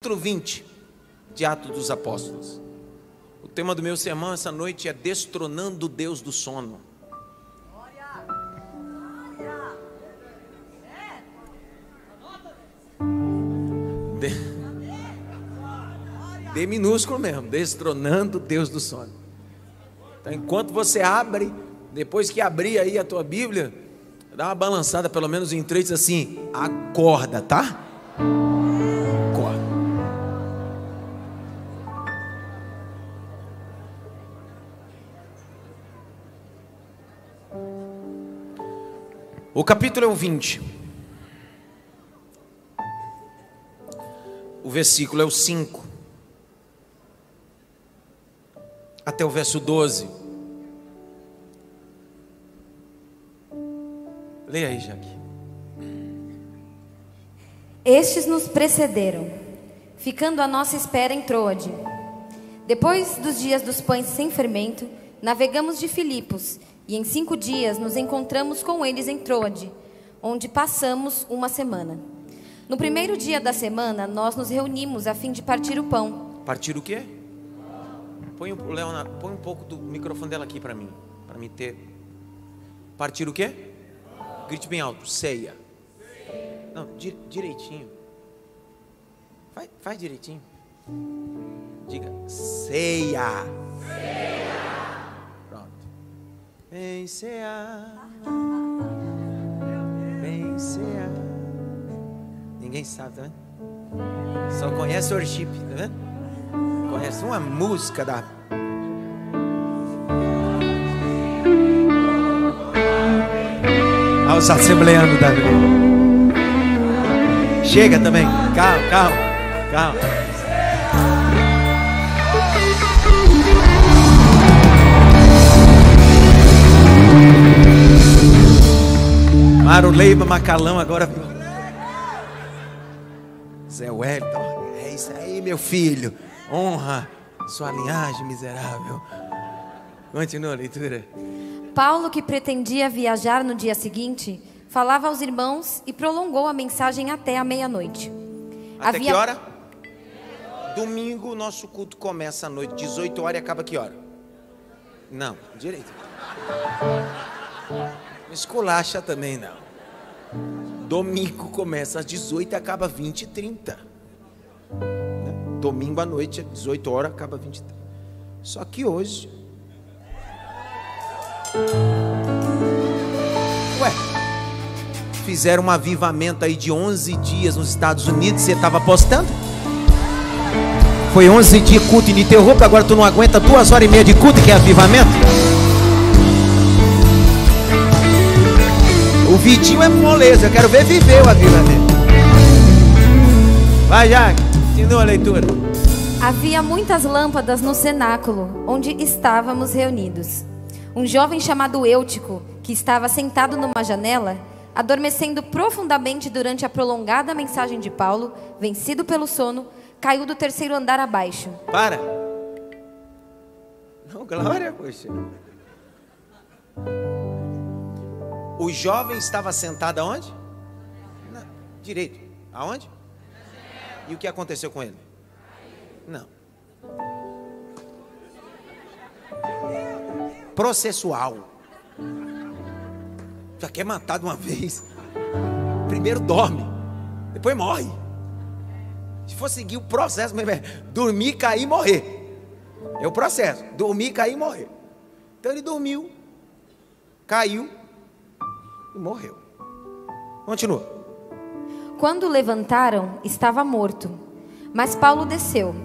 capítulo 20 de Atos dos Apóstolos. O tema do meu sermão essa noite é destronando o Deus do sono. D minúsculo mesmo, destronando o Deus do sono. Então, enquanto você abre, depois que abrir aí a tua Bíblia, dá uma balançada pelo menos em 3 assim, acorda, tá? Acorda. O capítulo é o 20. O versículo é o 5. Até o verso 12. Leia aí, Jaque. Estes nos precederam, ficando à nossa espera em Troade. Depois dos dias dos pães sem fermento, navegamos de Filipos, e em 5 dias nos encontramos com eles em Troade, onde passamos uma semana. No primeiro dia da semana, nós nos reunimos a fim de partir o pão. Partir o quê? Põe um pouco do microfone dela aqui para mim ter. Partir o quê? Grite bem alto, ceia. Não, direitinho. Faz direitinho. Diga, ceia. Pronto. Vem cear. Vem cear. Ninguém sabe, tá vendo? Só conhece o worship, tá vendo? Conhece uma música da... Olha os assembleanos da... Chega também, calma. Maruleiba, Macalão agora... Zé Wellington, é isso aí, meu filho. Honra sua linhagem miserável. Continua a leitura. Paulo, que pretendia viajar no dia seguinte, falava aos irmãos e prolongou a mensagem até a meia-noite. Até que hora? Domingo, nosso culto começa à noite, 18 horas e acaba que hora? Não, direito. Esculacha também não. Domingo começa às 18 e acaba 20h30. Domingo à noite, 18 horas, acaba 20h30. Só que hoje... fizeram um avivamento aí de 11 dias nos Estados Unidos. Você estava postando? Foi 11 dias culto ininterrupto. Agora tu não aguenta 2h30 de culto, que é avivamento? O Vitinho é moleza, eu quero ver viver o avivamento. Vai, Jaque, continua a leitura. Havia muitas lâmpadas no cenáculo onde estávamos reunidos. Um jovem chamado Eutico, que estava sentado numa janela, adormecendo profundamente durante a prolongada mensagem de Paulo, vencido pelo sono, caiu do 3º andar abaixo. Para! Não, glória, poxa. O jovem estava sentado aonde? Direito. Aonde? E o que aconteceu com ele? Não. Processual. Já quer matar de uma vez. Primeiro dorme, depois morre. Se for seguir o processo, dormir, cair e morrer. É o processo. Dormir, cair e morrer. Então ele dormiu, caiu e morreu. Continua. Quando levantaram, estava morto. Mas Paulo desceu,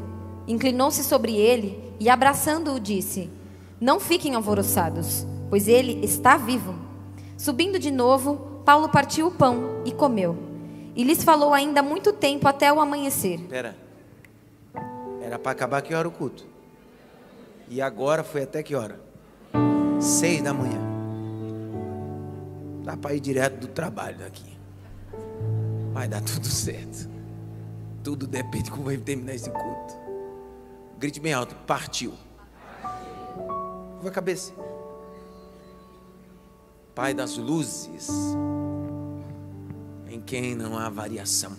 inclinou-se sobre ele e, abraçando-o, disse: Não fiquem alvoroçados, pois ele está vivo. Subindo de novo, Paulo partiu o pão e comeu. E lhes falou ainda muito tempo até o amanhecer. Espera. Era para acabar que hora o culto? E agora foi até que hora? 6 da manhã. Dá para ir direto do trabalho daqui. Vai dar tudo certo. Tudo depende de como vai terminar esse culto. Grite bem alto. Partiu. Curva a cabeça. Pai das luzes, em quem não há variação.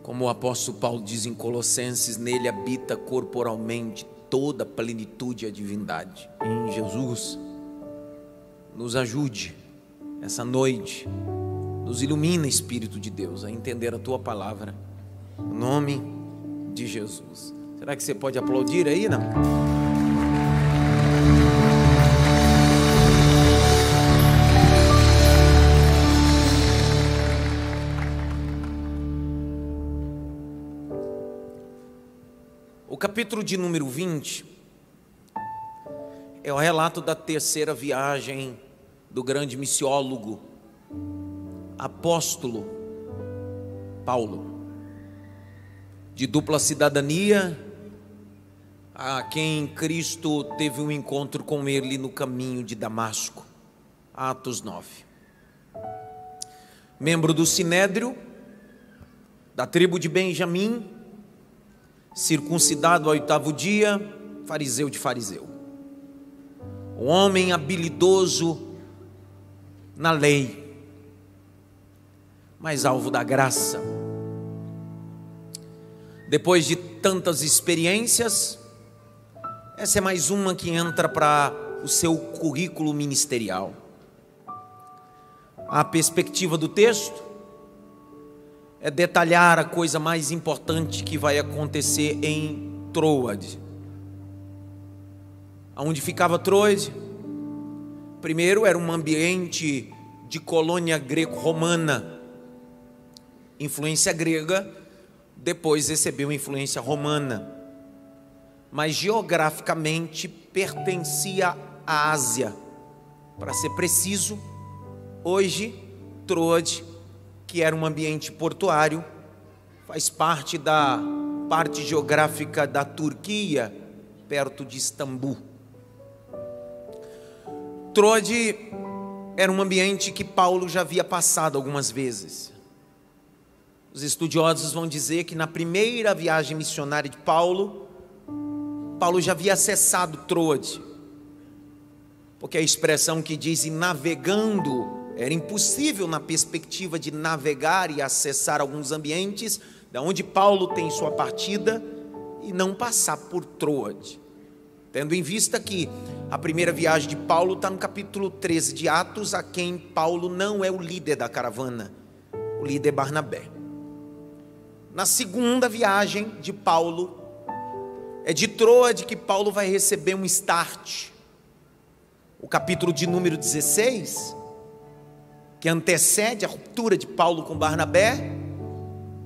Como o apóstolo Paulo diz em Colossenses, nele habita corporalmente toda a plenitude e a divindade. Em Jesus, nos ajude essa noite, nos ilumina, Espírito de Deus, a entender a Tua palavra, em nome de Jesus. Será que você pode aplaudir aí, não? O capítulo de número 20 é o relato da terceira viagem do grande missiólogo, apóstolo Paulo, de dupla cidadania, a quem Cristo teve um encontro com ele no caminho de Damasco, Atos 9. Membro do Sinédrio, da tribo de Benjamim, circuncidado ao 8º dia, fariseu de fariseu. Um homem habilidoso na lei, mas alvo da graça. Depois de tantas experiências, essa é mais uma que entra para o seu currículo ministerial. A perspectiva do texto é detalhar a coisa mais importante que vai acontecer em Troade. Aonde ficava Troade? Primeiro era um ambiente de colônia greco-romana, influência grega, depois recebeu influência romana, mas geograficamente pertencia à Ásia. Para ser preciso, hoje Troade, que era um ambiente portuário, faz parte da parte geográfica da Turquia, perto de Istambul. Troade era um ambiente que Paulo já havia passado algumas vezes. Os estudiosos vão dizer que na primeira viagem missionária de Paulo, Paulo já havia acessado Troade, porque a expressão que diz navegando era impossível na perspectiva de navegar e acessar alguns ambientes, da onde Paulo tem sua partida, e não passar por Troade. Tendo em vista que a primeira viagem de Paulo está no capítulo 13 de Atos, a quem Paulo não é o líder da caravana, o líder é Barnabé. Na segunda viagem de Paulo, é de Troade que Paulo vai receber um start. O capítulo de número 16, que antecede a ruptura de Paulo com Barnabé,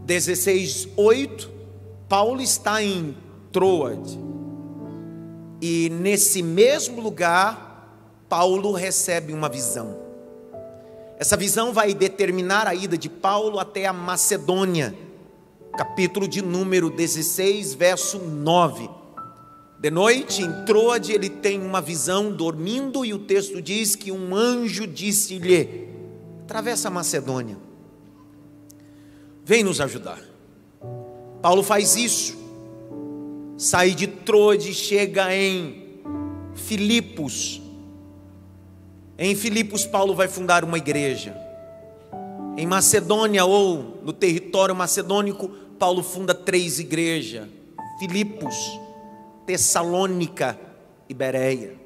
16:8, Paulo está em Troade, e nesse mesmo lugar, Paulo recebe uma visão. Essa visão vai determinar a ida de Paulo até a Macedônia, capítulo de número 16, verso 9. De noite, em Troade, ele tem uma visão dormindo, e o texto diz que um anjo disse-lhe: atravessa a Macedônia, vem nos ajudar. Paulo faz isso, sai de Troade, chega em Filipos. Em Filipos, Paulo vai fundar uma igreja. Em Macedônia, ou no território macedônico, Paulo funda 3 igrejas: Filipos, Tessalônica e Bereia.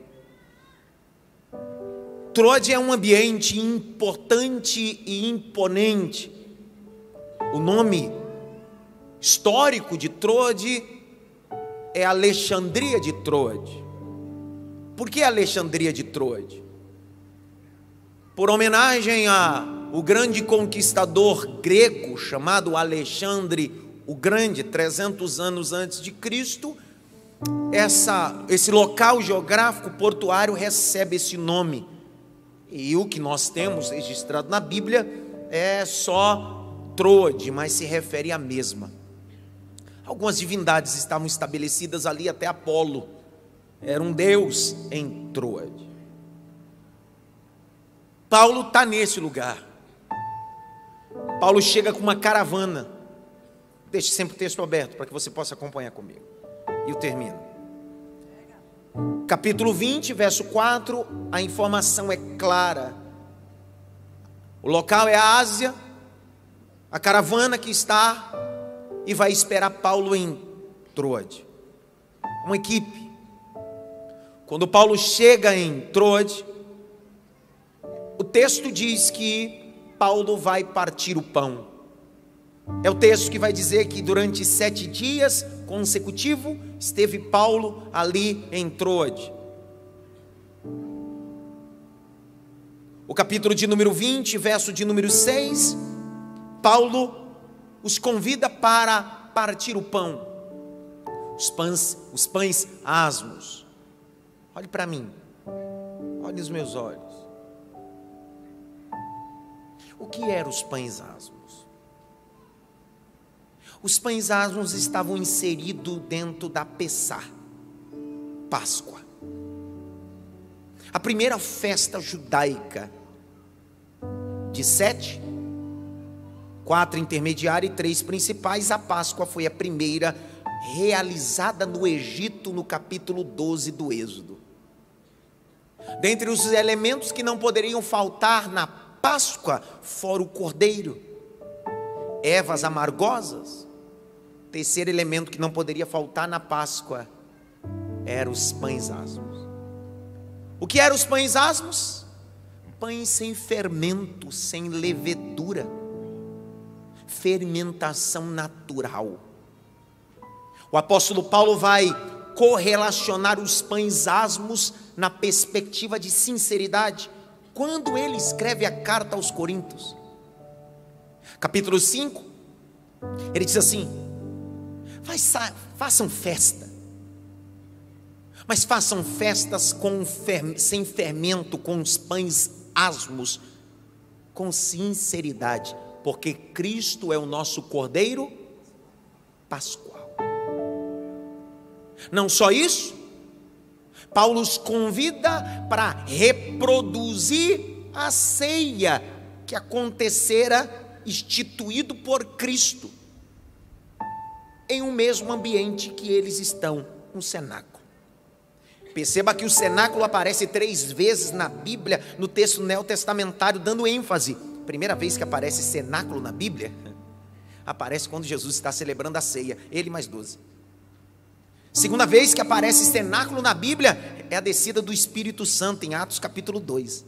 Troade é um ambiente importante e imponente. O nome histórico de Troade é Alexandria de Troade. Por que Alexandria de Troade? Por homenagem ao grande conquistador grego chamado Alexandre o Grande, 300 anos antes de Cristo. Esse local geográfico portuário recebe esse nome. E o que nós temos registrado na Bíblia é só Troade, mas se refere à mesma. Algumas divindades estavam estabelecidas ali, até Apolo era um deus em Troade. Paulo está nesse lugar. Paulo chega com uma caravana. Deixe sempre o texto aberto para que você possa acompanhar comigo. E eu termino. Capítulo 20, verso 4, a informação é clara. O local é a Ásia. A caravana que está e vai esperar Paulo em Troade. Uma equipe. Quando Paulo chega em Troade, o texto diz que Paulo vai partir o pão. É o texto que vai dizer que durante 7 dias consecutivos esteve Paulo ali em Troade. O capítulo de número 20, verso de número 6, Paulo os convida para partir o pão, os pães asmos. Olhe para mim, olhe nos meus olhos. O que eram os pães asmos? Os pães asmos estavam inseridos dentro da Pessah, Páscoa, a primeira festa judaica de 7, 4 intermediárias e 3 principais. A Páscoa foi a primeira realizada no Egito, no capítulo 12 do Êxodo. Dentre os elementos que não poderiam faltar na Páscoa, fora o cordeiro, ervas amargosas. Terceiro elemento que não poderia faltar na Páscoa eram os pães asmos. O que eram os pães asmos? Pães sem fermento, sem levedura, fermentação natural. O apóstolo Paulo vai correlacionar os pães asmos na perspectiva de sinceridade, quando ele escreve a carta aos Coríntios, capítulo 5, ele diz assim: façam festa, mas façam festas sem fermento, com os pães asmos, com sinceridade, porque Cristo é o nosso Cordeiro Pascual. Não só isso, Paulo os convida para reproduzir a ceia que acontecera, instituído por Cristo, em um mesmo ambiente que eles estão, um cenáculo. Perceba que o cenáculo aparece 3 vezes na Bíblia, no texto neotestamentário, dando ênfase. Primeira vez que aparece cenáculo na Bíblia, aparece quando Jesus está celebrando a ceia, ele mais 12. Segunda vez que aparece cenáculo na Bíblia é a descida do Espírito Santo, em Atos capítulo 2.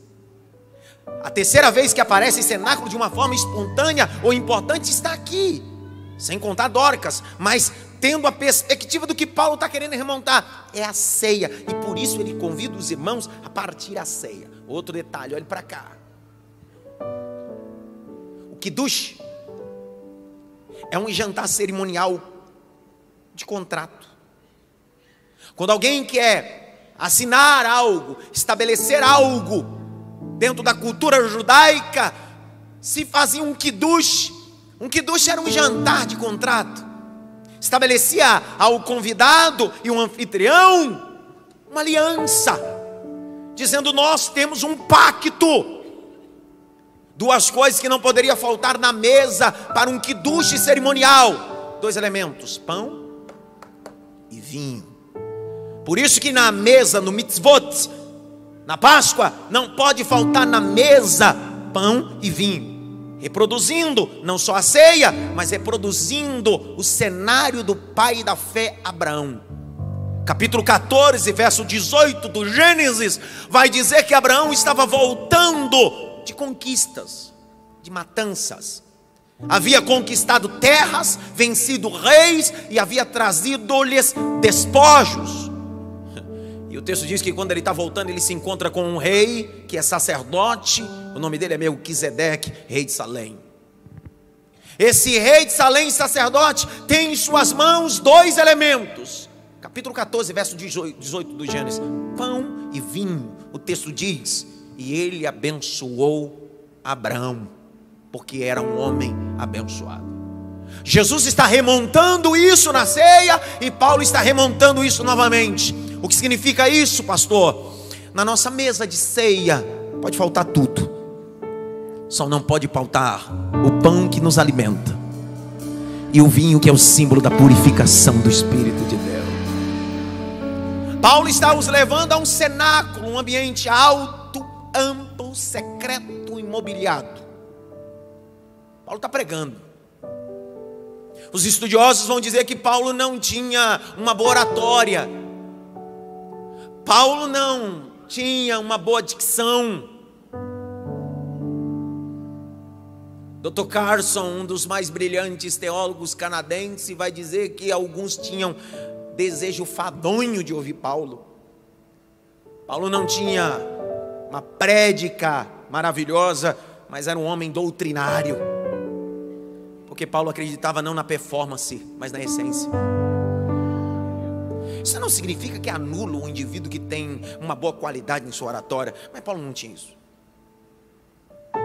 A terceira vez que aparece cenáculo de uma forma espontânea ou importante está aqui, sem contar Dorcas, mas tendo a perspectiva do que Paulo está querendo remontar, é a ceia, e por isso ele convida os irmãos a partir a ceia. Outro detalhe, olhe para cá. O Kiddush é um jantar cerimonial de contrato. Quando alguém quer assinar algo, estabelecer algo dentro da cultura judaica, se fazia um Kiddush. Um Kiddush era um jantar de contrato. Estabelecia ao convidado e um anfitrião uma aliança, dizendo: nós temos um pacto. 2 coisas que não poderia faltar na mesa para um Kiddush cerimonial: 2 elementos, pão e vinho. Por isso que na mesa, no mitzvot, na Páscoa, não pode faltar na mesa pão e vinho, reproduzindo não só a ceia, mas reproduzindo o cenário do pai da fé, Abraão. Capítulo 14, verso 18 do Gênesis, vai dizer que Abraão estava voltando de conquistas, de matanças. Havia conquistado terras, vencido reis e havia trazido-lhes despojos. E o texto diz que quando ele está voltando, ele se encontra com um rei que é sacerdote. O nome dele é Melquisedeque, rei de Salém. Esse rei de Salém, sacerdote, tem em suas mãos 2 elementos. Capítulo 14, verso 18 do Gênesis: pão e vinho. O texto diz: e ele abençoou Abraão, porque era um homem abençoado. Jesus está remontando isso na ceia, e Paulo está remontando isso novamente. O que significa isso, pastor? Na nossa mesa de ceia pode faltar tudo, só não pode faltar o pão que nos alimenta e o vinho que é o símbolo da purificação do Espírito de Deus. Paulo está os levando a um cenáculo, um ambiente alto, amplo, secreto, imobiliado. Paulo está pregando. Os estudiosos vão dizer que Paulo não tinha uma boa oratória. Paulo não tinha uma boa dicção. Dr. Carson, um dos mais brilhantes teólogos canadenses, vai dizer que alguns tinham desejo fadonho de ouvir Paulo. Paulo não tinha uma prédica maravilhosa, mas era um homem doutrinário. Porque Paulo acreditava não na performance, mas na essência. Isso não significa que anula o indivíduo que tem uma boa qualidade em sua oratória, mas Paulo não tinha isso.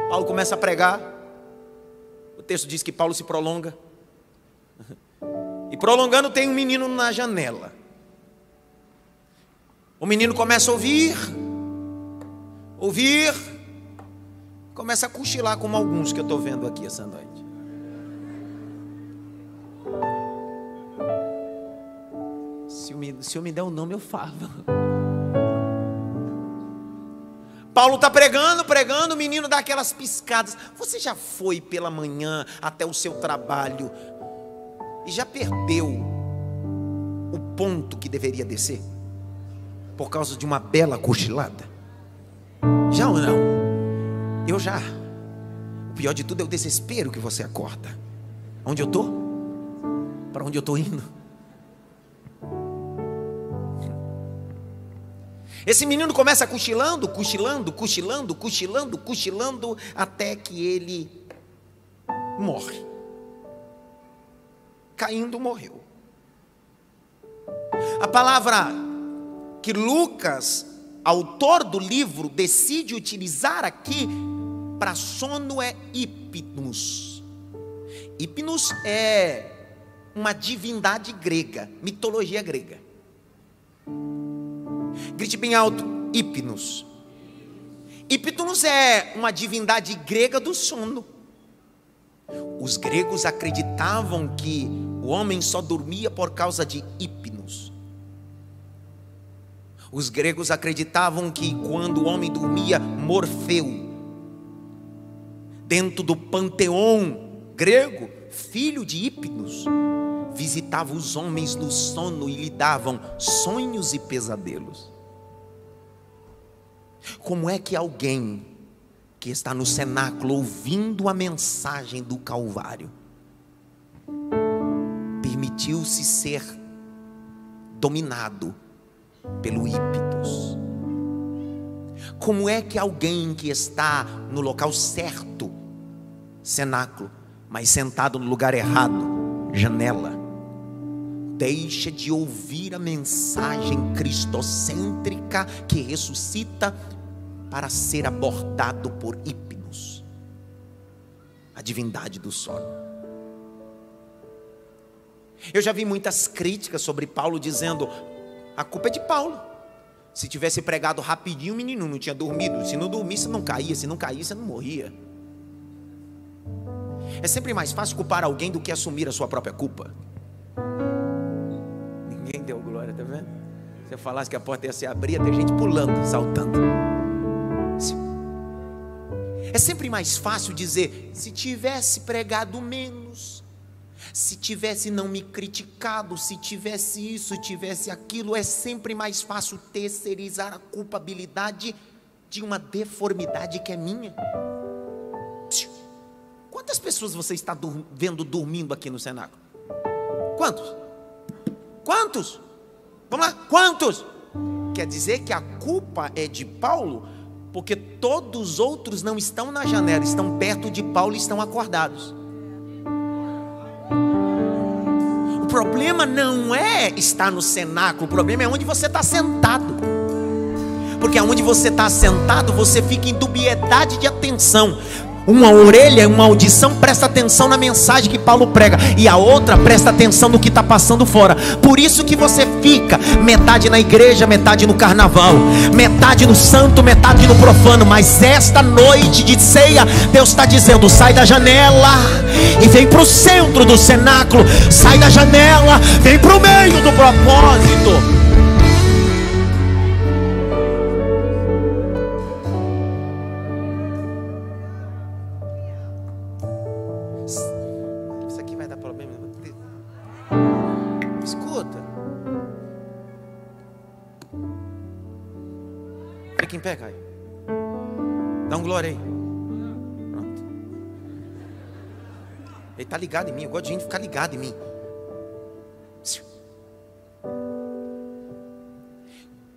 Paulo começa a pregar. O texto diz que Paulo se prolonga. E prolongando, tem um menino na janela. O menino começa a ouvir, começa a cochilar, como alguns que eu estou vendo aqui essa noite. Se eu me der o nome, eu falo. Paulo está pregando, o menino dá aquelas piscadas. Você já foi pela manhã até o seu trabalho e já perdeu o ponto que deveria descer por causa de uma bela cochilada? Já ou não? Eu já. O pior de tudo é o desespero que você acorda. Onde eu estou? Para onde eu estou indo? Esse menino começa cochilando, até que ele morre. Caindo, morreu. A palavra que Lucas, autor do livro, decide utilizar aqui para sono é hipnos. Hipnos é uma divindade grega, mitologia grega. Grite bem alto, hipnos. Hipnos é uma divindade grega do sono. Os gregos acreditavam que o homem só dormia por causa de hipnos. Os gregos acreditavam que quando o homem dormia, Morfeu, dentro do panteão grego, filho de Hipnos, visitava os homens no sono e lhe davam sonhos e pesadelos. Como é que alguém que está no cenáculo ouvindo a mensagem do Calvário permitiu-se ser dominado pelo ímpetus? Como é que alguém que está no local certo, cenáculo, mas sentado no lugar errado, janela, deixa de ouvir a mensagem cristocêntrica que ressuscita para ser abordado por hipnos, a divindade do sono? Eu já vi muitas críticas sobre Paulo dizendo: a culpa é de Paulo. Se tivesse pregado rapidinho, o menino não tinha dormido. Se não dormisse, não caía. Se não caísse, não morria. É sempre mais fácil culpar alguém do que assumir a sua própria culpa. Ninguém deu glória, tá vendo? Se eu falasse que a porta ia se abrir, ia ter gente pulando, saltando. É sempre mais fácil dizer: se tivesse pregado menos, se tivesse não me criticado, se tivesse isso, tivesse aquilo. É sempre mais fácil terceirizar a culpabilidade de uma deformidade que é minha. Quantas pessoas você está vendo dormindo aqui no cenáculo? Quantos? Quantos? Vamos lá, quantos? Quer dizer que a culpa é de Paulo, porque todos os outros não estão na janela, estão perto de Paulo e estão acordados. O problema não é estar no cenáculo, o problema é onde você está sentado. Porque onde você está sentado, você fica em dubiedade de atenção. Uma orelha, uma audição, presta atenção na mensagem que Paulo prega, e a outra presta atenção no que está passando fora. Por isso que você fica metade na igreja, metade no carnaval, metade no santo, metade no profano. Mas esta noite de ceia, Deus está dizendo: sai da janela e vem para o centro do cenáculo. Sai da janela, vem para o meio do propósito. aqui em pé, Caio. Dá um glória aí. Pronto. Ele está ligado em mim. Eu gosto de gente ficar ligado em mim.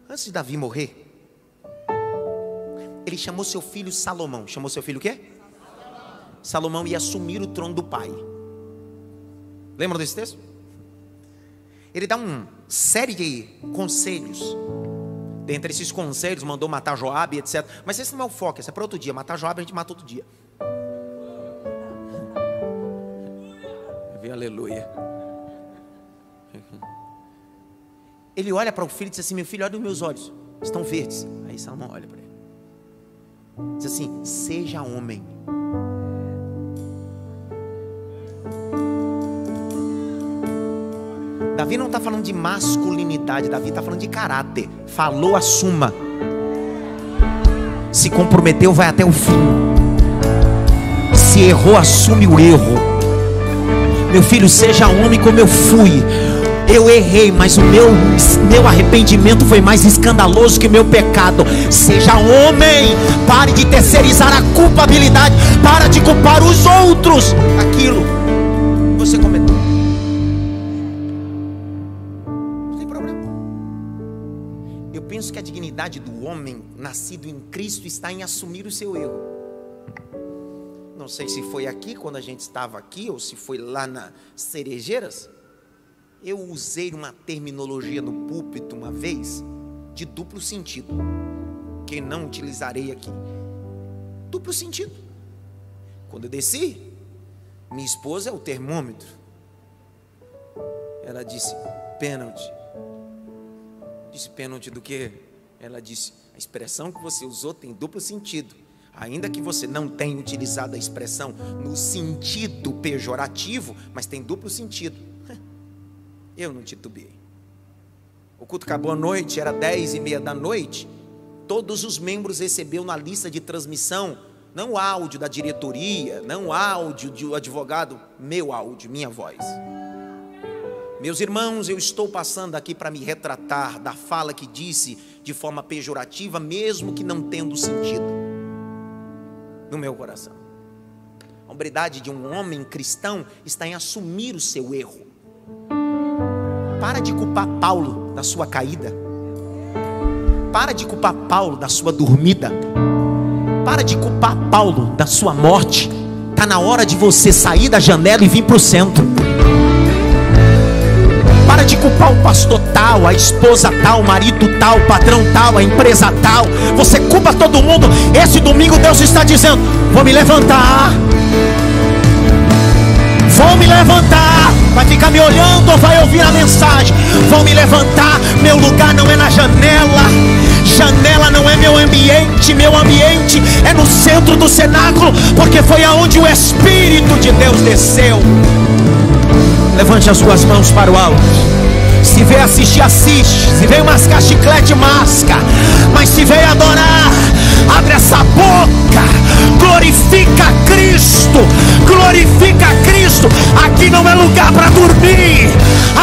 Antes de Davi morrer, ele chamou seu filho Salomão. Chamou seu filho o quê? Salomão ia assumir o trono do pai. Lembram desse texto? Ele dá uma série de conselhos. Dentre esses conselhos, mandou matar Joabe, etc. Mas esse não é o foco, esse é para outro dia. Matar Joabe a gente mata outro dia. Aleluia. Ele olha para o filho e diz assim: meu filho, olha os meus olhos, estão verdes. Aí Salomão olha para ele, diz assim: seja homem. Davi não está falando de masculinidade, Davi está falando de caráter. Falou, assuma. Se comprometeu, vai até o fim. Se errou, assume o erro. Meu filho, seja homem como eu fui. Eu errei, mas o meu arrependimento foi mais escandaloso que o meu pecado. Seja homem. Pare de terceirizar a culpabilidade. Para de culpar os outros. Aquilo que você cometeu. Não tem problema. Eu penso que a dignidade do homem nascido em Cristo está em assumir o seu erro. Não sei se foi aqui, quando a gente estava aqui, ou se foi lá nas Cerejeiras. Eu usei uma terminologia no púlpito uma vez, de duplo sentido, que não utilizarei aqui. Duplo sentido. Quando eu desci, minha esposa é o termômetro. Ela disse: pênalti. Disse: pênalti do quê? Ela disse: a expressão que você usou tem duplo sentido. Ainda que você não tenha utilizado a expressão no sentido pejorativo, mas tem duplo sentido. Eu não titubeei. O culto acabou à noite, era 10:30 da noite. Todos os membros receberam na lista de transmissão, não o áudio da diretoria, não o áudio do advogado, meu áudio, minha voz. Meus irmãos, eu estou passando aqui para me retratar da fala que disse de forma pejorativa, mesmo que não tendo sentido no meu coração. A hombridade de um homem cristão está em assumir o seu erro. Para de culpar Paulo da sua caída. Para de culpar Paulo da sua dormida. Para de culpar Paulo da sua morte. Está na hora de você sair da janela e vir para o centro. Para de culpar o pastor tal, a esposa tal, o marido tal, o patrão tal, a empresa tal. Você culpa todo mundo. Esse domingo Deus está dizendo: vou me levantar. Vou me levantar. Vai ficar me olhando ou vai ouvir a mensagem? Vou me levantar. Meu lugar não é na janela. Janela não é meu ambiente. Meu ambiente é no centro do cenáculo, porque foi aonde o Espírito de Deus desceu. Levante as suas mãos para o alto. Se veio assistir, assiste. Se veio mascar chiclete, masca. Mas se veio adorar, abre essa boca. Glorifica Cristo. Glorifica Cristo. Aqui não é lugar para dormir.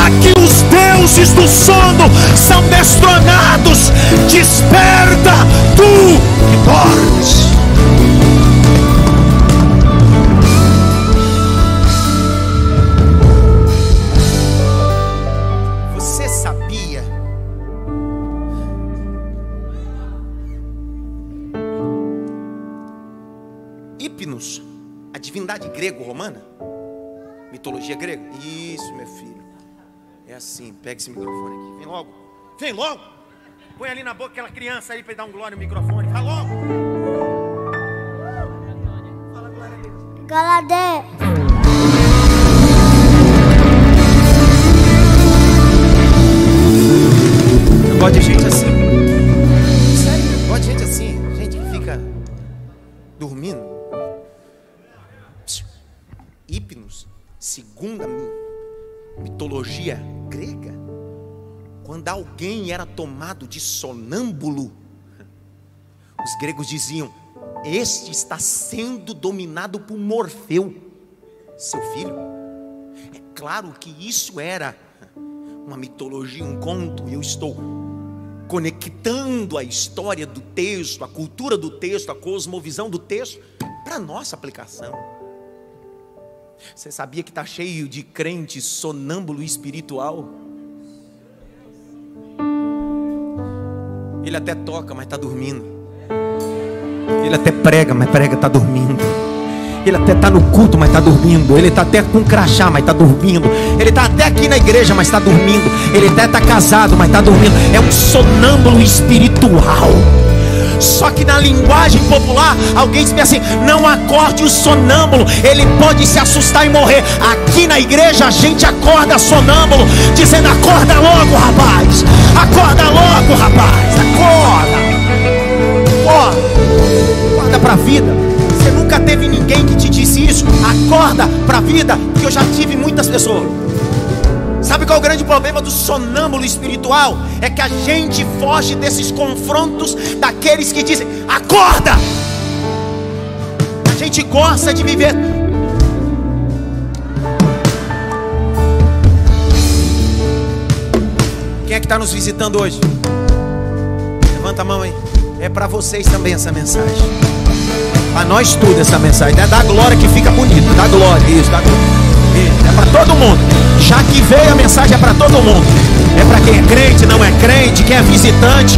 Aqui os deuses do sono são destronados. Desperta, tu que dormes. A divindade grego-romana, mitologia grega. Isso, meu filho, é assim. Pega esse microfone aqui, vem logo, vem logo. Põe ali na boca aquela criança aí para dar um glória no microfone. Fala logo. Fala glória a Deus. Glória a Deus. Eu gosto de gente assim. Sério, eu gosto de gente assim. Gente que fica dormindo. Hipnos, segundo a mitologia grega, quando alguém era tomado de sonâmbulo, os gregos diziam: este está sendo dominado por Morfeu, seu filho. É claro que isso era uma mitologia, um conto. Eu estou conectando a história do texto, a cultura do texto, a cosmovisão do texto para a nossa aplicação. Você sabia que está cheio de crente sonâmbulo espiritual? Ele até toca, mas está dormindo. Ele até prega, mas prega, está dormindo. Ele até está no culto, mas está dormindo. Ele está até com crachá, mas está dormindo. Ele está até aqui na igreja, mas está dormindo. Ele até está casado, mas está dormindo. É um sonâmbulo espiritual. Só que na linguagem popular, alguém diz assim: não acorde o sonâmbulo, ele pode se assustar e morrer. Aqui na igreja a gente acorda sonâmbulo, dizendo: acorda logo, rapaz. Acorda logo, rapaz. Acorda para a vida. Você nunca teve ninguém que te disse isso? Acorda para a vida. Porque eu já tive muitas pessoas. Sabe qual é o grande problema do sonâmbulo espiritual? É que a gente foge desses confrontos daqueles que dizem: acorda! A gente gosta de viver. Quem é que está nos visitando hoje? Levanta a mão aí. É para vocês também essa mensagem. Para nós tudo essa mensagem. É da glória que fica bonito. Da glória, isso, da glória. É para todo mundo. Já que veio a mensagem, é para todo mundo. É para quem é crente, não é crente, quem é visitante.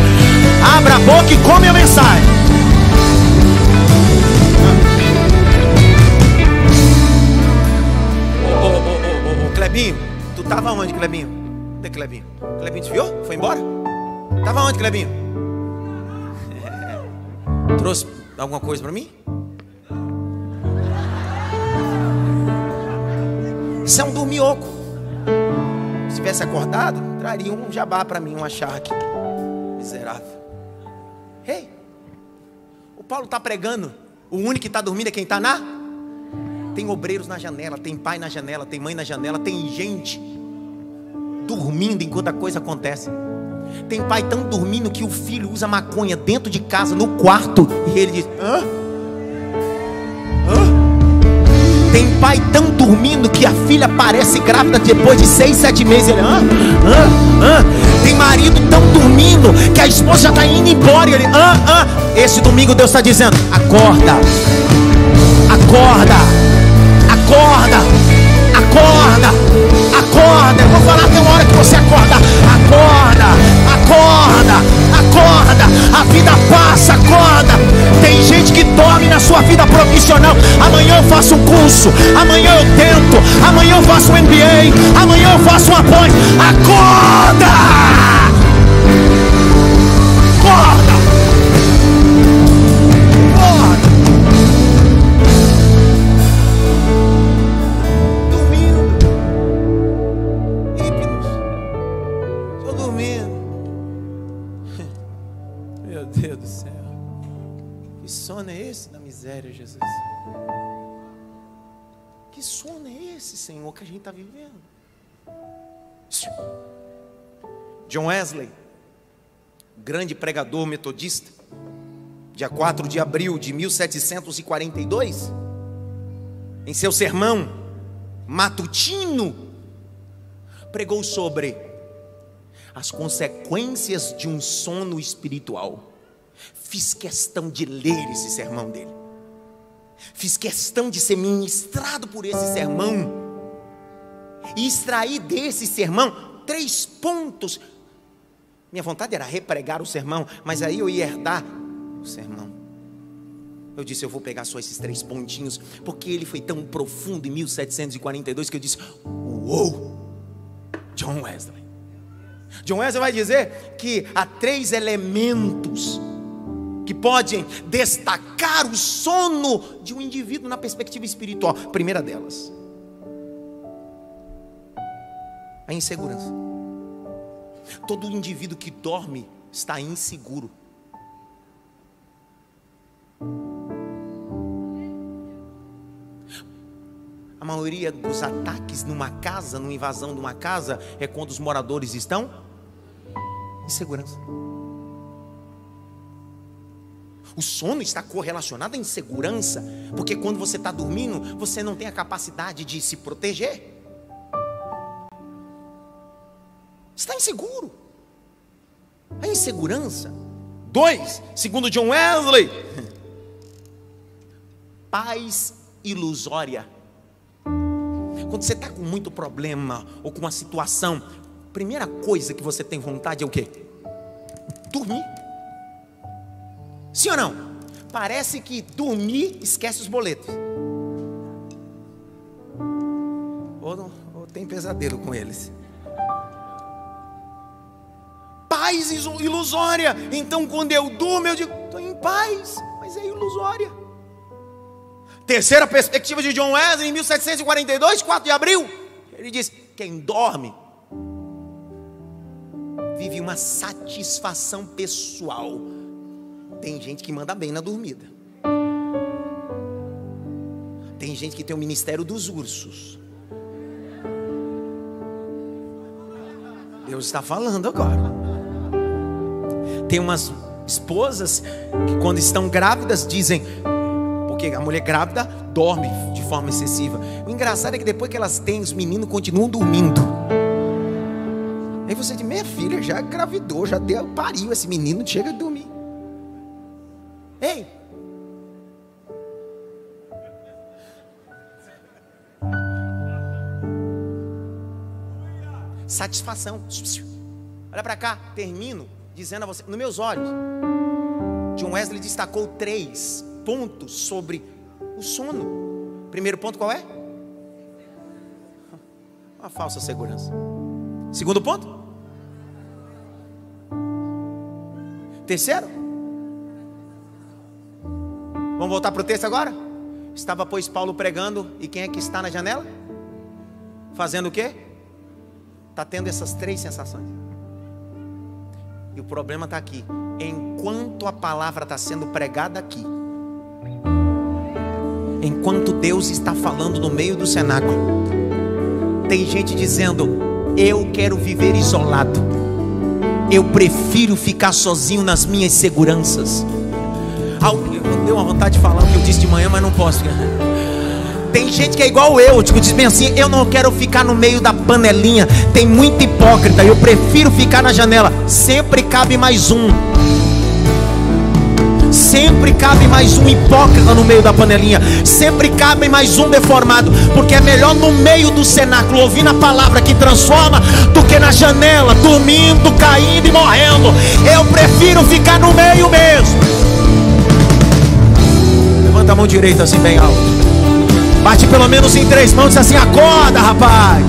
Abra a boca e come a mensagem. Ô, Clebinho, tu tava onde, Clebinho? Cadê Clebinho? Clebinho desviou? Foi embora? Tava onde, Clebinho? Trouxe alguma coisa para mim? Isso é um dormioco. Se tivesse acordado, traria um jabá para mim, um acharque. Miserável. Ei, o Paulo está pregando. O único que está dormindo é quem está na... Tem obreiros na janela, tem pai na janela, tem mãe na janela, tem gente dormindo enquanto a coisa acontece. Tem pai tão dormindo que o filho usa maconha dentro de casa, no quarto, e ele diz: hã? Tem pai tão dormindo que a filha parece grávida depois de 6, 7 meses. Ele: Tem marido tão dormindo que a esposa já está indo embora e ele: Esse domingo Deus está dizendo: acorda, acorda, acorda, acorda, acorda. Eu vou falar até uma hora que você acorda. Acorda, acorda, acorda. A vida passa, acorda. Tem gente que dorme na sua vida profissional. Amanhã eu faço um curso, amanhã eu tento, amanhã eu faço um MBA, amanhã eu faço um apoio. Acorda! Acorda! Acorda! Deus do céu, que sono é esse da miséria, Jesus? Que sono é esse, Senhor, que a gente está vivendo? John Wesley, grande pregador metodista, dia 4 de abril de 1742, em seu sermão matutino, pregou sobre as consequências de um sono espiritual. Fiz questão de ler esse sermão dele. Fiz questão de ser ministrado por esse sermão. E extrair desse sermão 3 pontos. Minha vontade era repregar o sermão, mas aí eu ia herdar o sermão. Eu disse: eu vou pegar só esses 3 pontinhos, porque ele foi tão profundo em 1742 que eu disse: uou, John Wesley. John Wesley vai dizer que há 3 elementos que podem destacar o sono de um indivíduo na perspectiva espiritual. A primeira delas, a insegurança. Todo indivíduo que dorme está inseguro. A maioria dos ataques numa casa, numa invasão de uma casa, é quando os moradores estão em segurança. O sono está correlacionado à insegurança, porque quando você está dormindo, você não tem a capacidade de se proteger. Está inseguro. A insegurança. 2, segundo John Wesley, paz ilusória. Quando você está com muito problema ou com uma situação, a primeira coisa que você tem vontade é o quê? Dormir. Sim ou não? Parece que dormir esquece os boletos. Ou tem pesadelo com eles. Paz ilusória. Então quando eu durmo eu digo, estou em paz, mas é ilusória. Terceira perspectiva de John Wesley, em 1742, 4 de abril, ele diz: quem dorme vive uma satisfação pessoal. Tem gente que manda bem na dormida. Tem gente que tem o ministério dos ursos. Deus está falando agora. Tem umas esposas que quando estão grávidas dizem, porque a mulher grávida dorme de forma excessiva. O engraçado é que depois que elas têm, os meninos continuam dormindo. Aí você diz, minha filha já engravidou, já pariu, esse menino chega a dormir. Ei! Satisfação. Olha para cá, termino dizendo a você, nos meus olhos, John Wesley destacou 3 pontos sobre o sono. Primeiro ponto qual é? Uma falsa segurança. Segundo ponto? Terceiro? Vamos voltar para o texto agora? Estava, pois, Paulo pregando, e quem é que está na janela? Fazendo o quê? Está tendo essas 3 sensações. E o problema está aqui. Enquanto a palavra está sendo pregada aqui, enquanto Deus está falando no meio do cenáculo, tem gente dizendo, eu quero viver isolado, eu prefiro ficar sozinho nas minhas seguranças. Eu dei uma vontade de falar o que eu disse de manhã, mas não posso. Tem gente que é igual eu, tipo, diz bem assim, eu não quero ficar no meio da panelinha. Tem muito hipócrita, eu prefiro ficar na janela. Sempre cabe mais um. Sempre cabe mais um hipócrita no meio da panelinha. Sempre cabe mais um deformado. Porque é melhor no meio do cenáculo, ouvindo a palavra que transforma, do que na janela, dormindo, caindo e morrendo. Eu prefiro ficar no meio mesmo. Levanta a mão direita assim bem alto. Bate pelo menos em 3 mãos e diz assim, acorda, rapaz.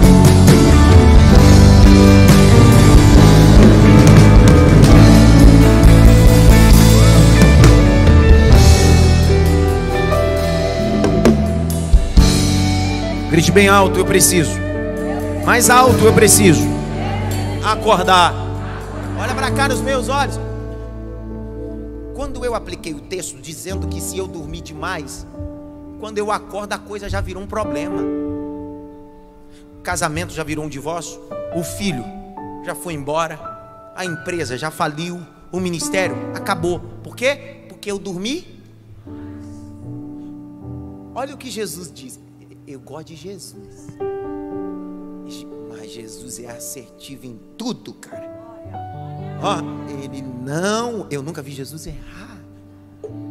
Grite bem alto, eu preciso. Mais alto, eu preciso. Acordar. Olha para cá nos meus olhos. Quando eu apliquei o texto dizendo que se eu dormir demais, quando eu acordo a coisa já virou um problema. O casamento já virou um divórcio. O filho já foi embora. A empresa já faliu. O ministério acabou. Por quê? Porque eu dormi. Olha o que Jesus diz. Eu gosto de Jesus, mas Jesus é assertivo em tudo, cara. Eu nunca vi Jesus errar.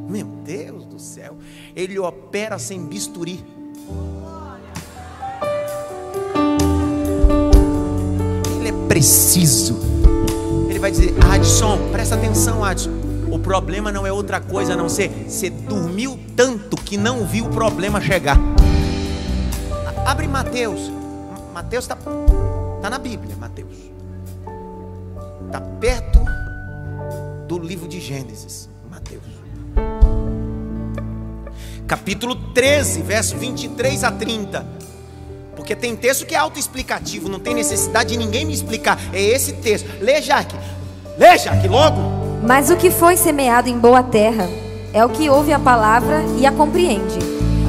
Meu Deus do céu. Ele opera sem bisturi. Ele é preciso. Ele vai dizer, Adson, presta atenção, Adson. O problema não é outra coisa a não ser você dormiu tanto que não viu o problema chegar. Abre Mateus. Mateus está na Bíblia, Mateus. Está perto do livro de Gênesis, Mateus. Capítulo 13, verso 23 a 30. Porque tem texto que é autoexplicativo, não tem necessidade de ninguém me explicar. É esse texto. Lê, Jaque. Lê, Jaque, logo. Mas o que foi semeado em boa terra é o que ouve a palavra e a compreende.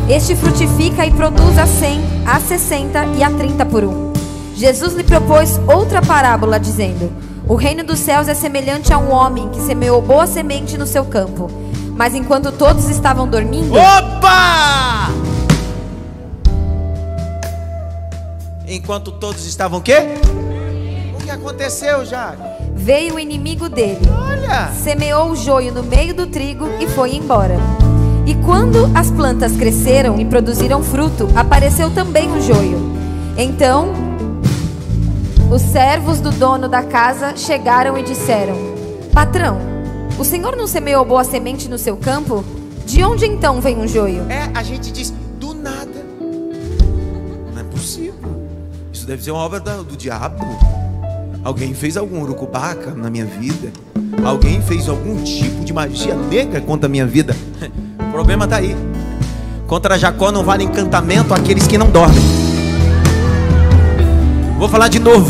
Este frutifica e produz a 100, a 60 e a 30 por 1. Jesus lhe propôs outra parábola, dizendo: o reino dos céus é semelhante a um homem que semeou boa semente no seu campo. Mas enquanto todos estavam dormindo... Opa! Enquanto todos estavam o quê? O que aconteceu, Jairo? Veio o inimigo dele, Olha, semeou o joio no meio do trigo e foi embora. E quando as plantas cresceram e produziram fruto, apareceu também o joio. Então, os servos do dono da casa chegaram e disseram: patrão, o senhor não semeou boa semente no seu campo? De onde então vem o joio? a gente diz, do nada. Não é possível. Isso deve ser uma obra do diabo. Alguém fez algum urucubaca na minha vida. Alguém fez algum tipo de magia negra contra a minha vida. O problema está aí. Contra Jacó não vale encantamento aqueles que não dormem. Vou falar de novo.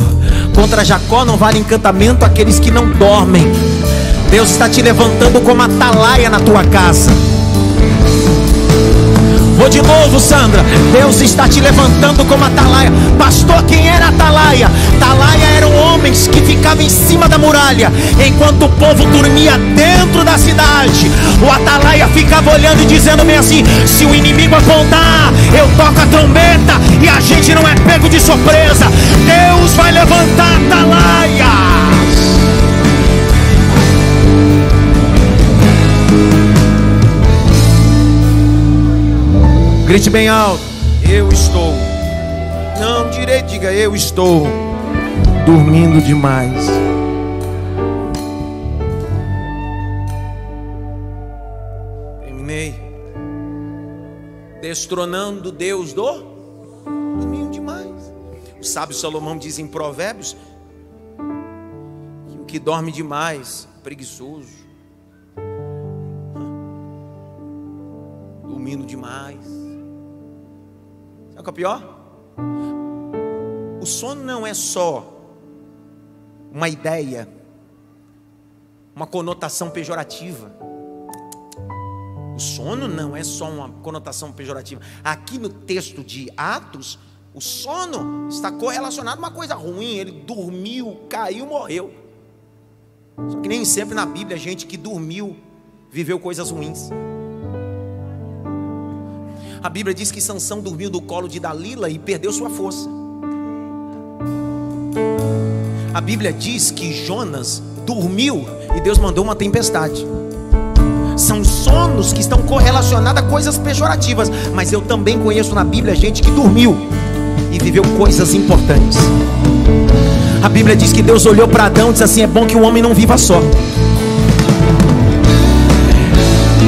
Contra Jacó não vale encantamento aqueles que não dormem. Deus está te levantando como atalaia na tua casa. Vou de novo, Sandra. Deus está te levantando como atalaia. Pastor, quem era atalaia? Atalaia eram homens que ficavam em cima da muralha, enquanto o povo dormia dentro da cidade. O atalaia ficava olhando e dizendo bem assim: se o inimigo apontar, eu toco a trombeta e a gente não é pego de surpresa. Deus vai levantar atalaias. Grite bem alto: eu estou. Não, direito, diga: eu estou dormindo demais. Terminei. Destronando Deus do dormindo demais. O sábio Salomão diz em Provérbios que o que dorme demais é preguiçoso. Dormindo demais. Sabe o que é pior? O sono não é só uma ideia, uma conotação pejorativa. O sono não é só uma conotação pejorativa. Aqui no texto de Atos, o sono está correlacionado a uma coisa ruim. Ele dormiu, caiu, morreu. Só que nem sempre na Bíblia a gente que dormiu viveu coisas ruins. A Bíblia diz que Sansão dormiu no colo de Dalila e perdeu sua força. A Bíblia diz que Jonas dormiu e Deus mandou uma tempestade. São sonos que estão correlacionados a coisas pejorativas. Mas eu também conheço na Bíblia gente que dormiu e viveu coisas importantes. A Bíblia diz que Deus olhou para Adão e disse assim: é bom que o homem não viva só.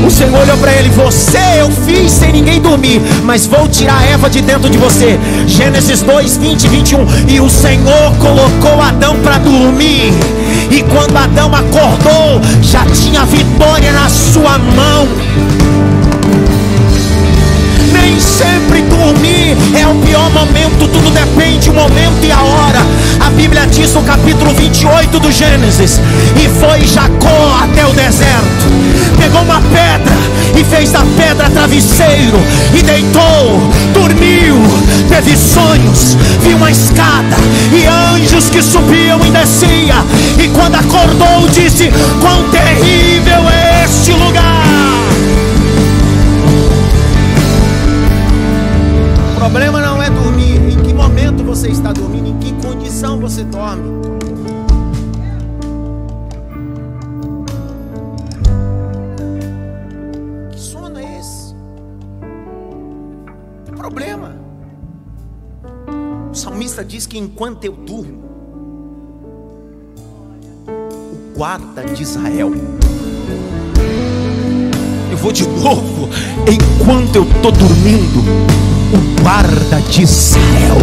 O Senhor olhou para ele: você eu fiz sem ninguém dormir, mas vou tirar a Eva de dentro de você. Gênesis 2, 20 e 21. E o Senhor colocou Adão para dormir. E quando Adão acordou, já tinha vitória na sua mão. Nem sempre dormir é o pior momento. Tudo depende do momento e a hora. A Bíblia diz no capítulo 28 do Gênesis: e foi Jacó até o deserto, pegou uma pedra e fez da pedra travesseiro, e deitou, dormiu, teve sonhos, viu uma escada e anjos que subiam e desciam. E quando acordou disse: quão terrível é este lugar. O problema não é dormir. Em que momento você está dormindo? Em que condição você dorme? Que sono é esse? Tem problema. O salmista diz que enquanto eu durmo, o guarda de Israel. Eu vou de novo. Enquanto eu estou dormindo, o guarda de Israel.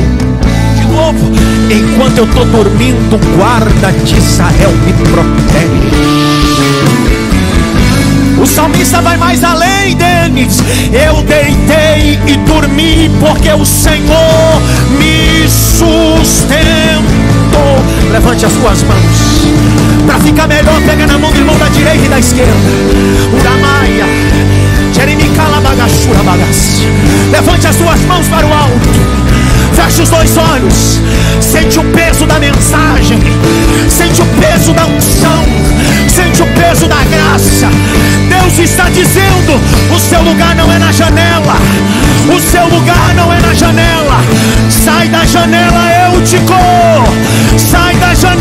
De novo. Enquanto eu estou dormindo, o guarda de Israel me protege. O salmista vai mais além, Denis. Eu deitei e dormi porque o Senhor me sustentou. Levante as suas mãos. Para ficar melhor, pega na mão do irmão da direita e da esquerda. Uramaia. Levante as suas mãos para o alto. Feche os dois olhos. Sente o peso da mensagem. Sente o peso da unção. Sente o peso da graça. Deus está dizendo: o seu lugar não é na janela. O seu lugar não é na janela. Sai da janela, eu te corro. Sai da janela.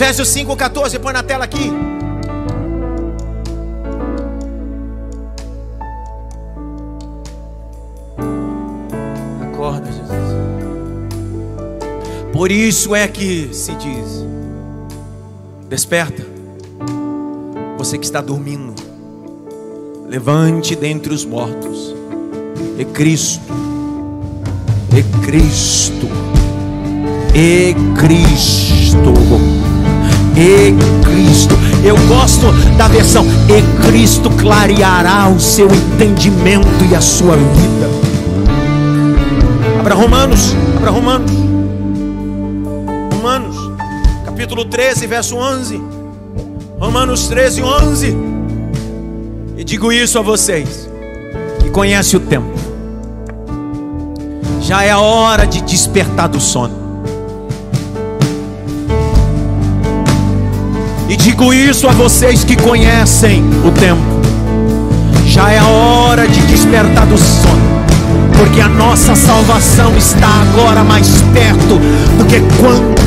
Efésios 5,14, põe na tela aqui. Acorda, Jesus. Por isso é que se diz: desperta, você que está dormindo, levante dentre os mortos, e Cristo, e Cristo, e Cristo, e Cristo. Eu gosto da versão: e Cristo clareará o seu entendimento e a sua vida. Abra Romanos, capítulo 13, verso 11. Romanos 13, 11. E digo isso a vocês que conhecem o tempo: já é a hora de despertar do sono. E digo isso a vocês que conhecem o tempo: já é a hora de despertar do sono, porque a nossa salvação está agora mais perto do que quando.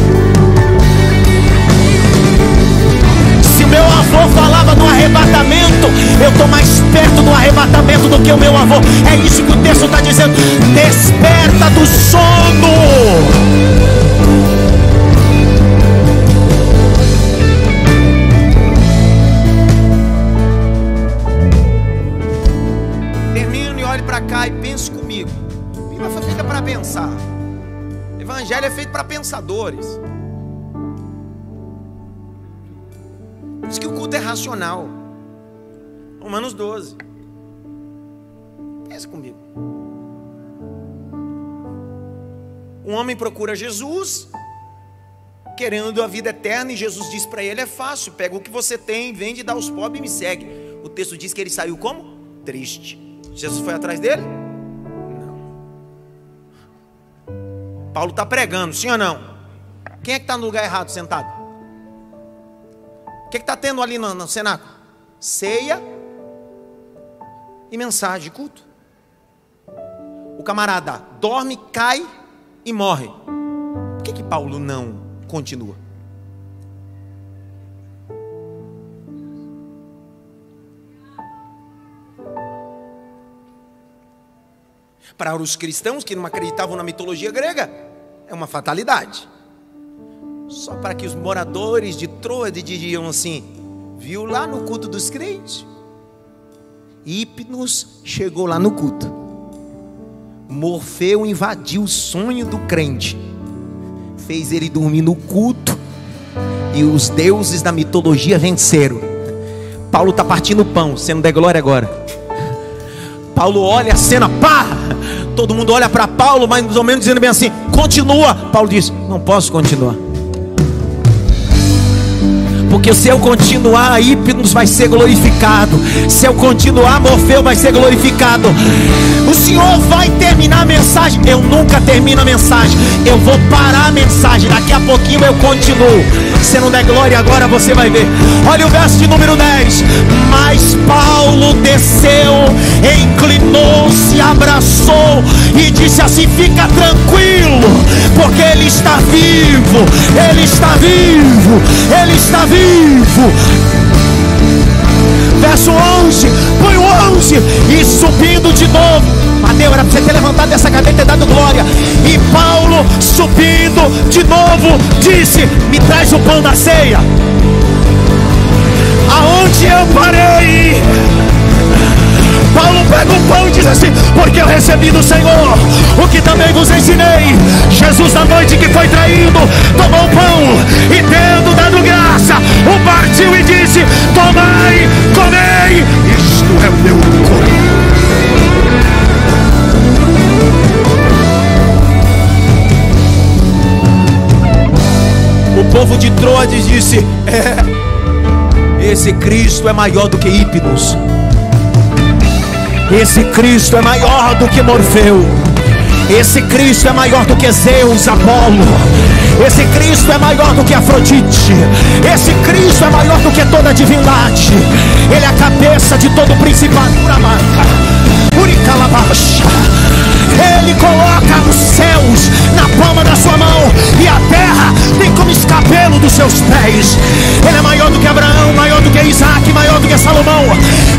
Se o meu avô falava do arrebatamento, eu estou mais perto do arrebatamento do que o meu avô. É isso que o texto está dizendo: desperta do sono. Cá e pense comigo. A Bíblia foi feita para pensar. O Evangelho é feito para pensadores. Por isso que o culto é racional. Romanos 12. Pense comigo. Um homem procura Jesus, querendo a vida eterna, e Jesus diz para ele: é fácil, pega o que você tem, vende, dá aos pobres e me segue. O texto diz que ele saiu como? Triste. Jesus foi atrás dele? Não. Paulo está pregando, sim ou não? Quem é que está no lugar errado sentado? O que está tendo ali no cenáculo? Ceia e mensagem de culto. O camarada dorme, cai e morre. Por que Paulo não continua? Para os cristãos que não acreditavam na mitologia grega, é uma fatalidade. Só para que os moradores de Troade diriam assim: viu lá no culto dos crentes? Hipnos chegou lá no culto. Morfeu invadiu o sonho do crente, fez ele dormir no culto, e os deuses da mitologia venceram. Paulo está partindo o pão, você não der glória agora. Paulo olha a cena, pá! Todo mundo olha para Paulo, mais ou menos dizendo bem assim: continua. Paulo diz: não posso continuar, porque se eu continuar, Hipnos vai ser glorificado. Se eu continuar, Morfeu vai ser glorificado. O Senhor vai terminar a mensagem. Eu nunca termino a mensagem, eu vou parar a mensagem. Daqui a pouquinho eu continuo. Se não der glória agora, você vai ver. Olha o verso de número 10. Mas Paulo desceu, inclinou-se, abraçou e disse assim: fica tranquilo, porque ele está vivo, ele está vivo, ele está vivo. Verso 11, põe o 11. E subindo de novo, Mateus, era para você ter levantado dessa cadeira e ter dado glória. E Paulo, subindo de novo, disse: me traz o pão da ceia. Aonde eu parei, Paulo pega o pão e diz assim: porque eu recebi do Senhor o que também vos ensinei. Jesus, na noite que foi traído, tomou o pão e, tendo dado graça, o partiu e disse: tomai, comei, isto é o meu corpo. O povo de Troade disse: esse Cristo é maior do que Hipnos. Esse Cristo é maior do que Morfeu. Esse Cristo é maior do que Zeus, Apolo. Esse Cristo é maior do que Afrodite. Esse Cristo é maior do que toda a divindade. Ele é a cabeça de todo principado. Ele coloca os céus na palma da sua mão, e a terra tem como escala cabelo dos seus pés. Ele é maior do que Abraão, maior do que Isaac, maior do que Salomão.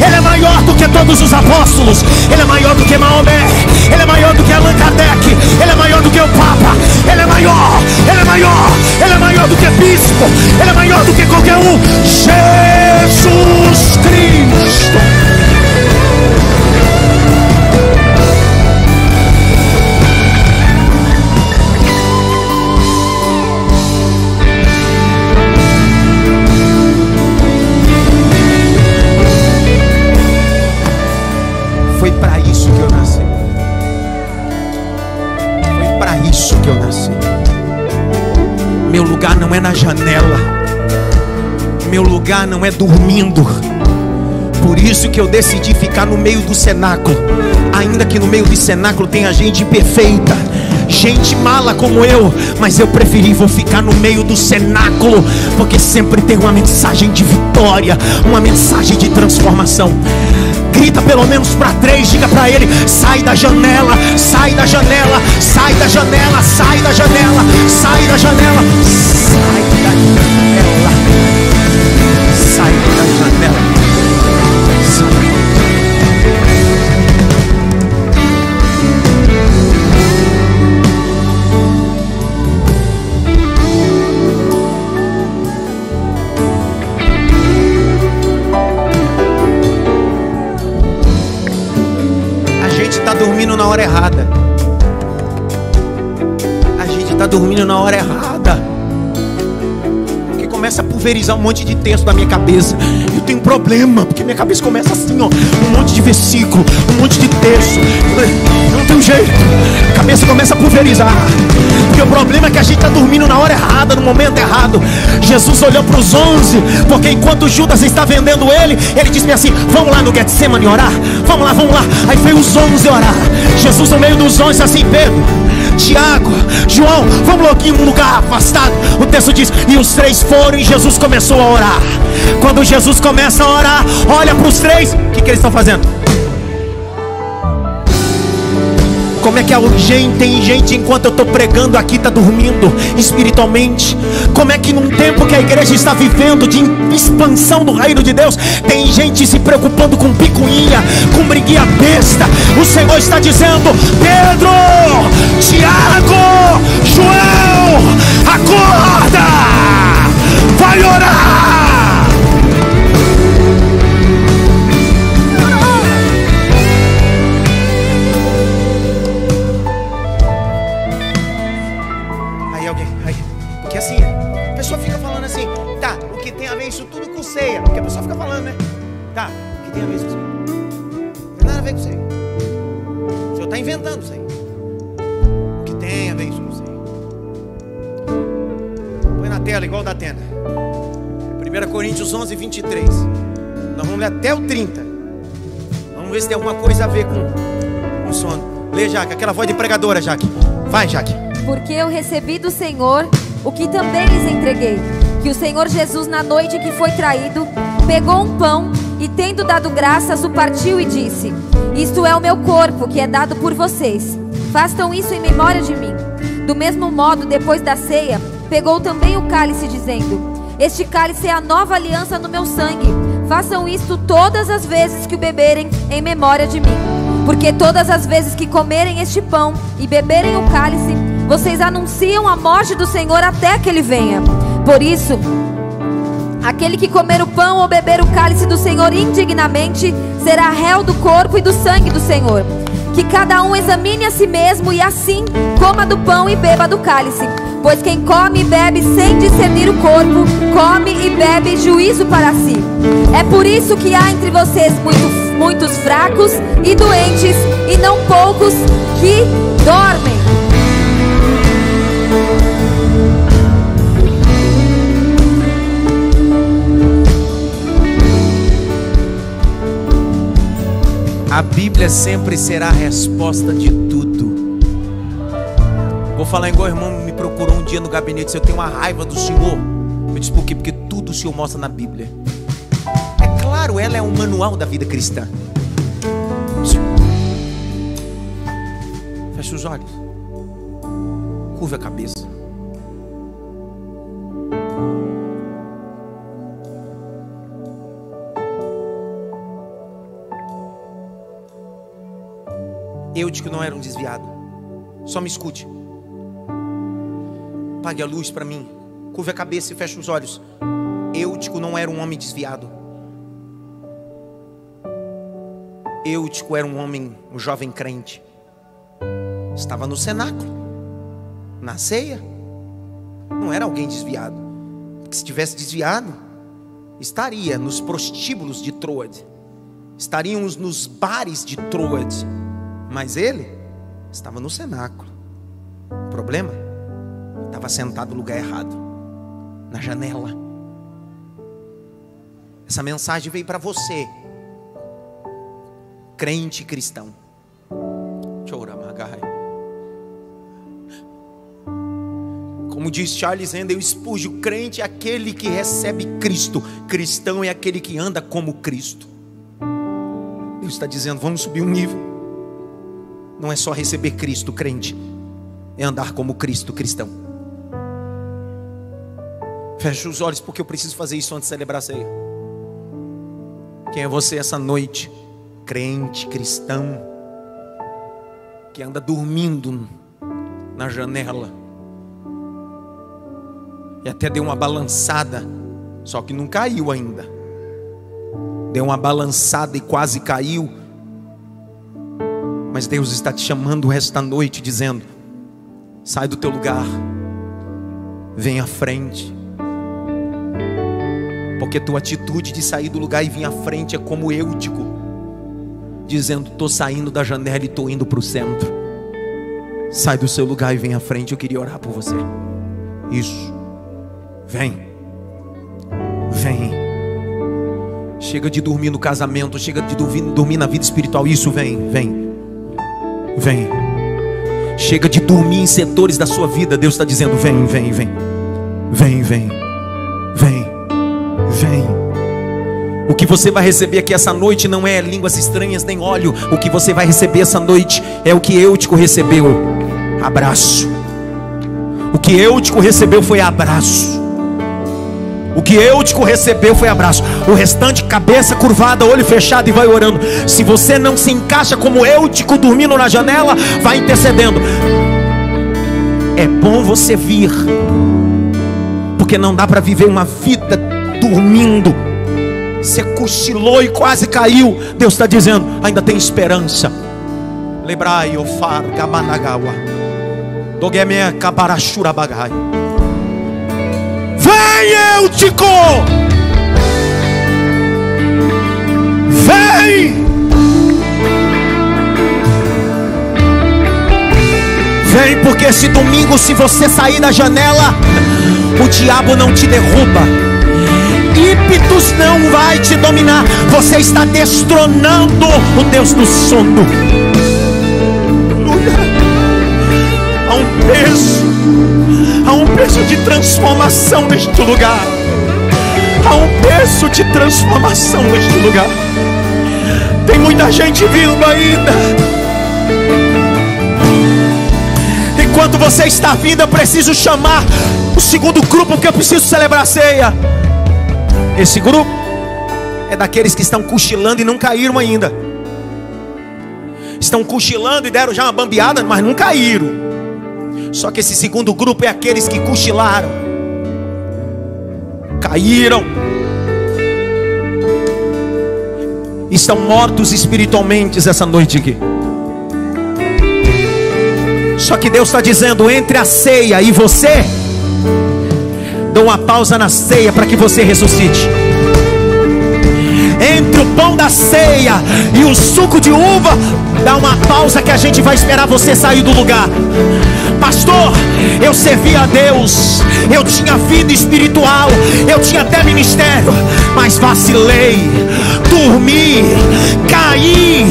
Ele é maior do que todos os apóstolos. Ele é maior do que Maomé. Ele é maior do que Allan Kardec. Ele é maior do que o Papa. Ele é maior, ele é maior. Ele é maior do que bispo. Ele é maior do que qualquer um. Jesus Cristo. Foi para isso que eu nasci. Foi para isso que eu nasci. Meu lugar não é na janela. Meu lugar não é dormindo. Por isso que eu decidi ficar no meio do cenáculo. Ainda que no meio do cenáculo tenha gente perfeita, gente mala como eu, mas eu preferi, vou ficar no meio do cenáculo, porque sempre tem uma mensagem de vitória, uma mensagem de transformação. Grita pelo menos para 3, diga para ele: sai da janela, sai da janela, sai da janela, sai da janela, sai da janela, sai da janela, sai da janela. Dormindo na hora errada. A gente está dormindo na hora errada. Porque começa a pulverizar um monte de texto da minha cabeça. Eu tenho problema, porque minha cabeça começa assim, ó, um monte de versículo, um monte de texto. Não tem jeito. A cabeça começa a pulverizar. Porque o problema é que a gente está dormindo na hora errada, no momento errado. Jesus olhou para os 11, porque enquanto Judas está vendendo ele disse assim: vamos lá no Getsemane orar. Vamos lá, vamos lá. Aí veio os 11 orar. Jesus no meio dos 11 disse assim: Pedro, Tiago, João, vamos logo em um lugar afastado. O texto diz: e os 3 foram e Jesus começou a orar. Quando Jesus começa a orar, olha para os 3, o que eles estão fazendo? Como é que tem gente enquanto eu estou pregando aqui está dormindo espiritualmente? Como é que num tempo que a igreja está vivendo de expansão do reino de Deus, tem gente se preocupando com picuinha, com briguinha besta? O Senhor está dizendo: Pedro, Tiago, João, acorda, vai orar. Porque assim, a pessoa fica falando assim: tá, o que tem a ver isso tudo com ceia? Porque a pessoa fica falando, né? Tá, o que tem a ver isso com ceia? Não tem nada a ver com ceia. O senhor está inventando isso aí. O que tem a ver isso com ceia? Põe na tela, igual da tenda. 1 Coríntios 11, 23. Nós vamos ler até o 30. Vamos ver se tem alguma coisa a ver com sono. Lê, Jaque, aquela voz de pregadora, Jaque. Vai, Jaque. Porque eu recebi do Senhor o que também lhes entreguei, que o Senhor Jesus, na noite que foi traído, pegou um pão e, tendo dado graças, o partiu e disse: isto é o meu corpo, que é dado por vocês. Façam isso em memória de mim. Do mesmo modo, depois da ceia, pegou também o cálice, dizendo: este cálice é a nova aliança no meu sangue. Façam isto todas as vezes que o beberem, em memória de mim. Porque todas as vezes que comerem este pão e beberem o cálice, vocês anunciam a morte do Senhor até que Ele venha. Por isso, aquele que comer o pão ou beber o cálice do Senhor indignamente, será réu do corpo e do sangue do Senhor. Que cada um examine a si mesmo, e assim coma do pão e beba do cálice. Pois quem come e bebe sem discernir o corpo, come e bebe juízo para si. É por isso que há entre vocês muitos fracos e doentes, e não poucos que dormem. A Bíblia sempre será a resposta de tudo. Vou falar igual o irmão me procurou um dia no gabinete: se eu tenho uma raiva do Senhor. Eu disse: por quê? Porque tudo o Senhor mostra na Bíblia. É claro, ela é um manual da vida cristã. Feche os olhos, curva a cabeça. Eutico não era um desviado. Só me escute. Apague a luz para mim. Curve a cabeça e feche os olhos. Eutico não era um homem desviado. Eutico era um homem, um jovem crente. Estava no cenáculo, na ceia. Não era alguém desviado. Porque se tivesse desviado, estaria nos prostíbulos de Troade, estaríamos nos bares de Troade. Mas ele estava no cenáculo. O problema, estava sentado no lugar errado, na janela. Essa mensagem veio para você, crente cristão. Como diz Charles Haddon Spurgeon, o crente é aquele que recebe Cristo. Cristão é aquele que anda como Cristo. Deus está dizendo, vamos subir um nível. Não é só receber Cristo, crente, é andar como Cristo, cristão. Feche os olhos, porque eu preciso fazer isso antes de celebrar a ceia. Quem é você essa noite? Crente, cristão, que anda dormindo na janela, e até deu uma balançada, só que não caiu ainda. Deu uma balançada e quase caiu. Mas Deus está te chamando esta noite, dizendo, sai do teu lugar, vem à frente. Porque tua atitude de sair do lugar e vir à frente é como Eutico, dizendo, estou saindo da janela e estou indo para o centro. Sai do seu lugar e vem à frente. Eu queria orar por você. Isso. Vem. Vem. Chega de dormir no casamento, chega de dormir na vida espiritual. Isso, vem, vem. Vem. Chega de dormir em setores da sua vida. Deus está dizendo, vem, vem, vem. Vem, vem. Vem. Vem. O que você vai receber aqui essa noite não é línguas estranhas nem óleo. O que você vai receber essa noite é o que Eutico recebeu. Abraço. O que Eutico recebeu foi abraço. O que Eutico recebeu foi abraço. O restante, cabeça curvada, olho fechado e vai orando. Se você não se encaixa como Eutico dormindo na janela, vai intercedendo. É bom você vir, porque não dá para viver uma vida dormindo. Você cochilou e quase caiu. Deus está dizendo, ainda tem esperança. Lebrai ofar gamanagawa dogemea kabarashura bagai. Vem, Eutico! Vem! Vem, porque esse domingo, se você sair da janela, o diabo não te derruba. Ímpetos não vai te dominar. Você está destronando o Deus do sono. Há um peso de transformação neste lugar. Há um peso de transformação neste lugar. Tem muita gente vindo ainda. Enquanto você está vindo, eu preciso chamar o segundo grupo, porque eu preciso celebrar a ceia. Esse grupo é daqueles que estão cochilando e não caíram ainda. Estão cochilando e deram já uma bambeada, mas não caíram. Só que esse segundo grupo é aqueles que cochilaram, caíram, estão mortos espiritualmente essa noite aqui. Só que Deus está dizendo, entre a ceia e você, dou uma pausa na ceia para que você ressuscite. Entre o pão da ceia e o suco de uva, dá uma pausa que a gente vai esperar você sair do lugar. Pastor, eu servi a Deus, eu tinha vida espiritual, eu tinha até ministério, mas vacilei, dormi, caí.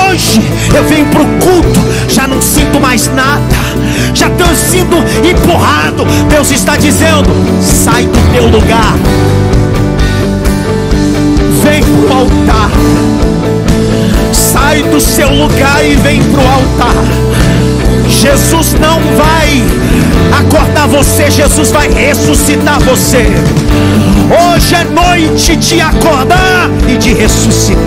Hoje eu venho para o culto, já não sinto mais nada, já estou sendo empurrado. Deus está dizendo, sai do teu lugar, vem para o altar. Sai do seu lugar e vem para o altar. Jesus não vai acordar você, Jesus vai ressuscitar você. Hoje é noite de acordar e de ressuscitar.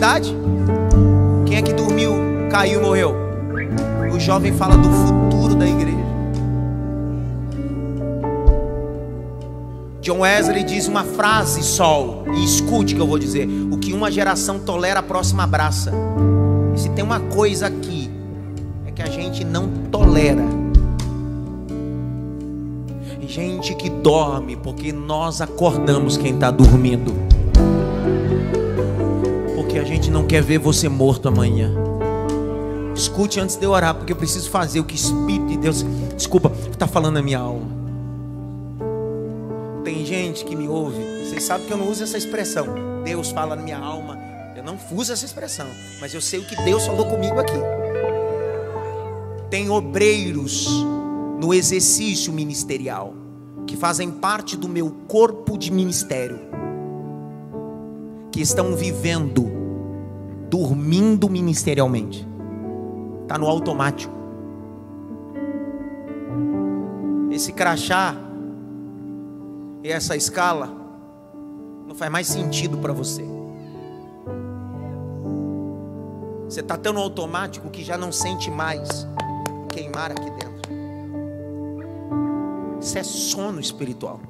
idade? Quem é que dormiu, caiu e morreu? O jovem fala do futuro da igreja. John Wesley diz uma frase, Sol, e escute o que eu vou dizer: o que uma geração tolera, a próxima abraça. E se tem uma coisa aqui, é que a gente não tolera gente que dorme, porque nós acordamos quem está dormindo. Porque a gente não quer ver você morto amanhã. Escute antes de eu orar, porque eu preciso fazer o que o Espírito de Deus, desculpa, está falando na minha alma. Tem gente que me ouve, vocês sabem que eu não uso essa expressão, Deus fala na minha alma. Eu não uso essa expressão, mas eu sei o que Deus falou comigo aqui. Tem obreiros no exercício ministerial que fazem parte do meu corpo de ministério, que estão vivendo, dormindo ministerialmente. Está no automático. Esse crachá e essa escala não faz mais sentido para você. Você está tão no automático que já não sente mais queimar aqui dentro. Isso é sono espiritual.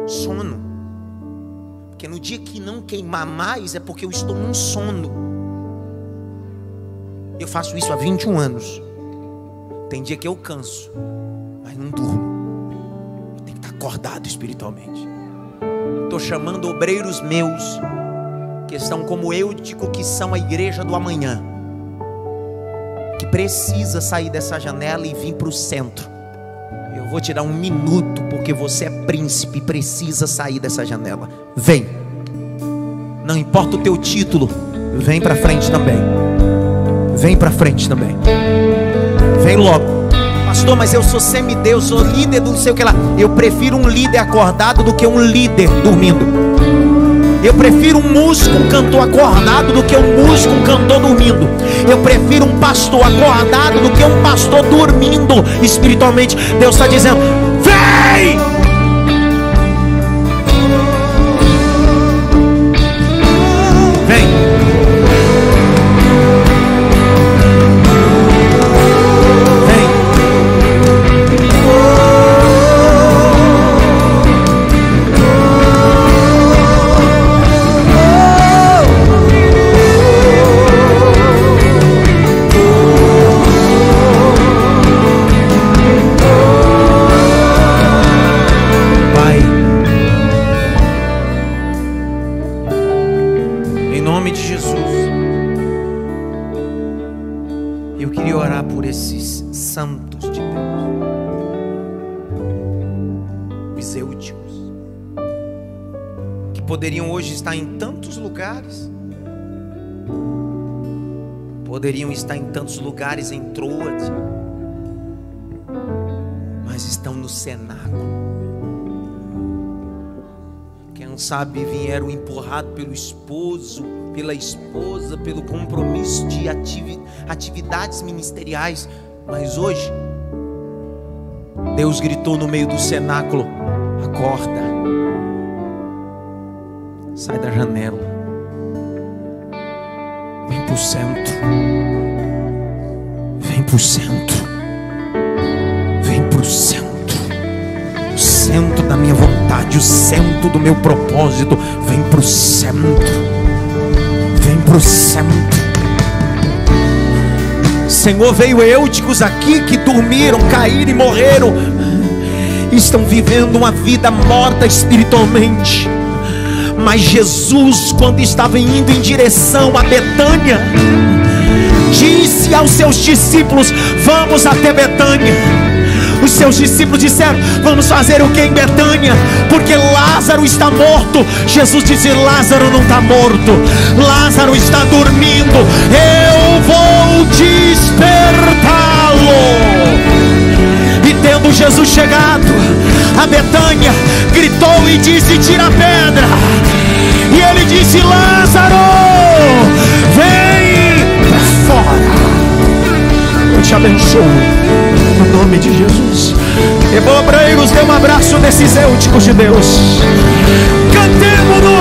Sono. Porque no dia que não queimar mais é porque eu estou num sono. Eu faço isso há 21 anos. Tem dia que eu canso, mas não durmo. Eu tenho que estar acordado espiritualmente. Estou chamando obreiros meus, que estão como Eutico, que são a igreja do amanhã, que precisa sair dessa janela e vir para o centro. Eu vou te dar 1 minuto, porque você é príncipe e precisa sair dessa janela. Vem. Não importa o teu título, vem para frente também. Vem para frente também. Vem logo. Pastor, mas eu sou semideus, sou líder do não sei o que lá. Eu prefiro um líder acordado do que um líder dormindo. Eu prefiro um músico, um cantor acordado do que um músico, um cantor dormindo. Eu prefiro um pastor acordado do que um pastor dormindo espiritualmente. Deus está dizendo: vem! Vem! Poderiam hoje estar em tantos lugares, poderiam estar em tantos lugares em Troade, mas estão no cenáculo. Quem sabe vieram empurrados pelo esposo, pela esposa, pelo compromisso de atividades ministeriais, mas hoje Deus gritou no meio do cenáculo: acorda. Sai da janela. Vem para o centro. Vem para o centro. Vem para o centro. O centro da minha vontade, o centro do meu propósito. Vem para o centro. Vem para o centro. Senhor, veio Eúticos aqui que dormiram, caíram e morreram. Estão vivendo uma vida morta espiritualmente. Mas Jesus, quando estava indo em direção a Betânia, disse aos seus discípulos: vamos até Betânia. Os seus discípulos disseram: vamos fazer o que em Betânia? Porque Lázaro está morto. Jesus disse: Lázaro não está morto, Lázaro está dormindo. Eu vou despertá-lo. E tendo Jesus chegado a Betânia, gritou e disse: tira a pedra. E ele disse: Lázaro, vem para fora. Eu te abençoo no nome de Jesus. Obreiros, dê um abraço nesses Eúticos de Deus. Cantemos-no.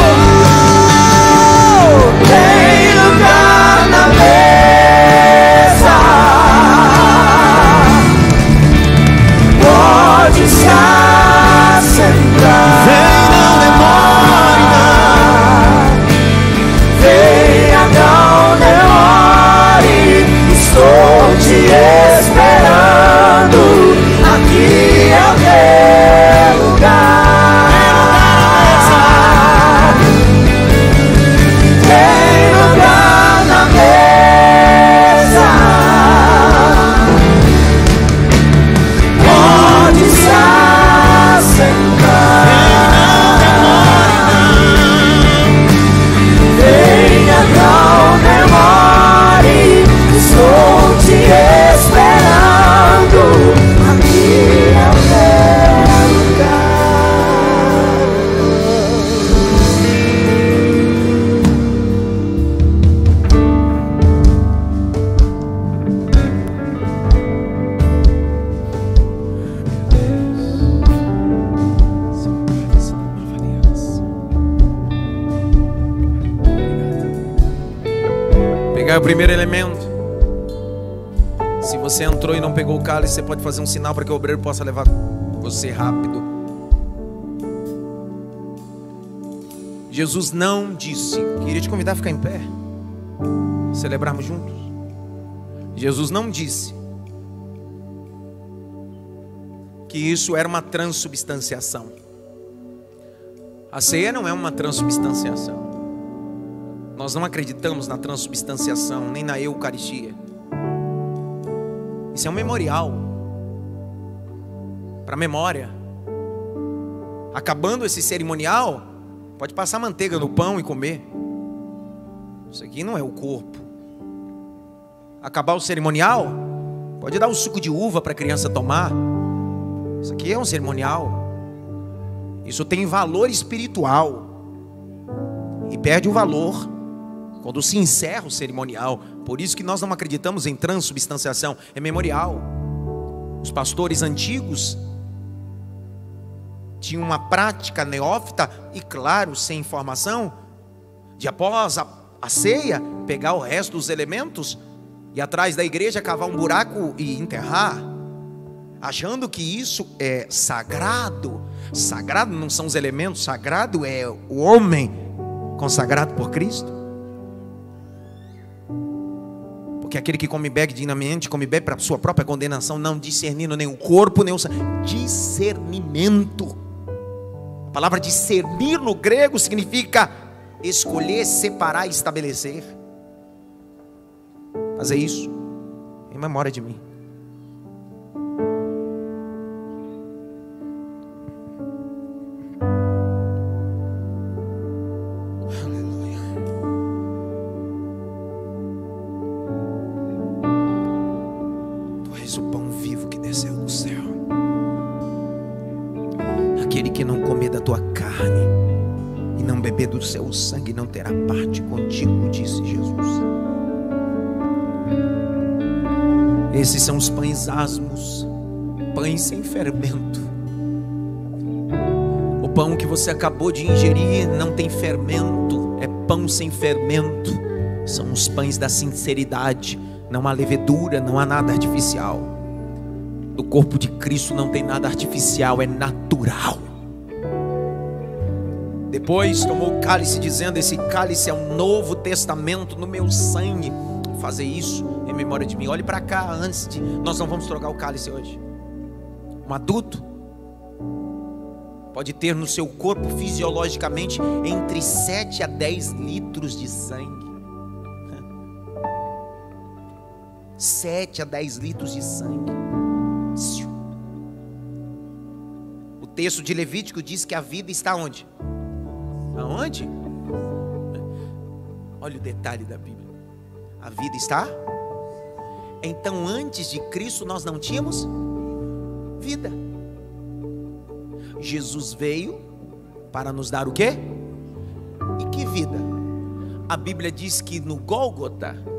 te esperando. Aqui é o teu lugar. Tem lugar na mesa. Pode se assentar. Venha, não demore. Estou te esperando. Aqui é o teu lugar. Pegar o primeiro elemento. Se você entrou e não pegou o cálice, você pode fazer um sinal para que o obreiro possa levar você rápido. Jesus não disse, queria te convidar a ficar em pé, celebrarmos juntos. Jesus não disse que isso era uma transubstanciação. A ceia não é uma transubstanciação. Nós não acreditamos na transubstanciação, nem na eucaristia. Isso é um memorial para memória. Acabando esse cerimonial, pode passar manteiga no pão e comer. Isso aqui não é o corpo. Acabar o cerimonial, pode dar um suco de uva para a criança tomar. Isso aqui é um cerimonial. Isso tem valor espiritual e perde o valor quando se encerra o cerimonial. Por isso que nós não acreditamos em transubstanciação. É memorial. Os pastores antigos tinham uma prática neófita e, claro, sem informação, de após a ceia, pegar o resto dos elementos e atrás da igreja cavar um buraco e enterrar, achando que isso é sagrado. Sagrado não são os elementos, sagrado é o homem consagrado por Cristo. Porque aquele que come bebe dignamente, come bebe para sua própria condenação, não discernindo nem o corpo, nem o sangue. Discernimento. A palavra discernir no grego significa escolher, separar e estabelecer. Fazer isso em memória de mim. O pão vivo que desceu do céu. Aquele que não comer da tua carne e não beber do seu sangue não terá parte contigo, disse Jesus. Esses são os pães asmos, pães sem fermento. O pão que você acabou de ingerir não tem fermento, é pão sem fermento. São os pães da sinceridade. Não há levedura, não há nada artificial. Do corpo de Cristo não tem nada artificial, é natural. Depois tomou o cálice dizendo: esse cálice é um novo testamento no meu sangue. Fazer isso em memória de mim. Olhe para cá antes de... Nós não vamos trocar o cálice hoje. Um adulto pode ter no seu corpo fisiologicamente entre 7 a 10 litros de sangue. 7 a 10 litros de sangue. O texto de Levítico diz que a vida está onde? Aonde? Olha o detalhe da Bíblia. A vida está? Então antes de Cristo nós não tínhamos vida. Jesus veio para nos dar o quê? E que vida? A Bíblia diz que no Gólgota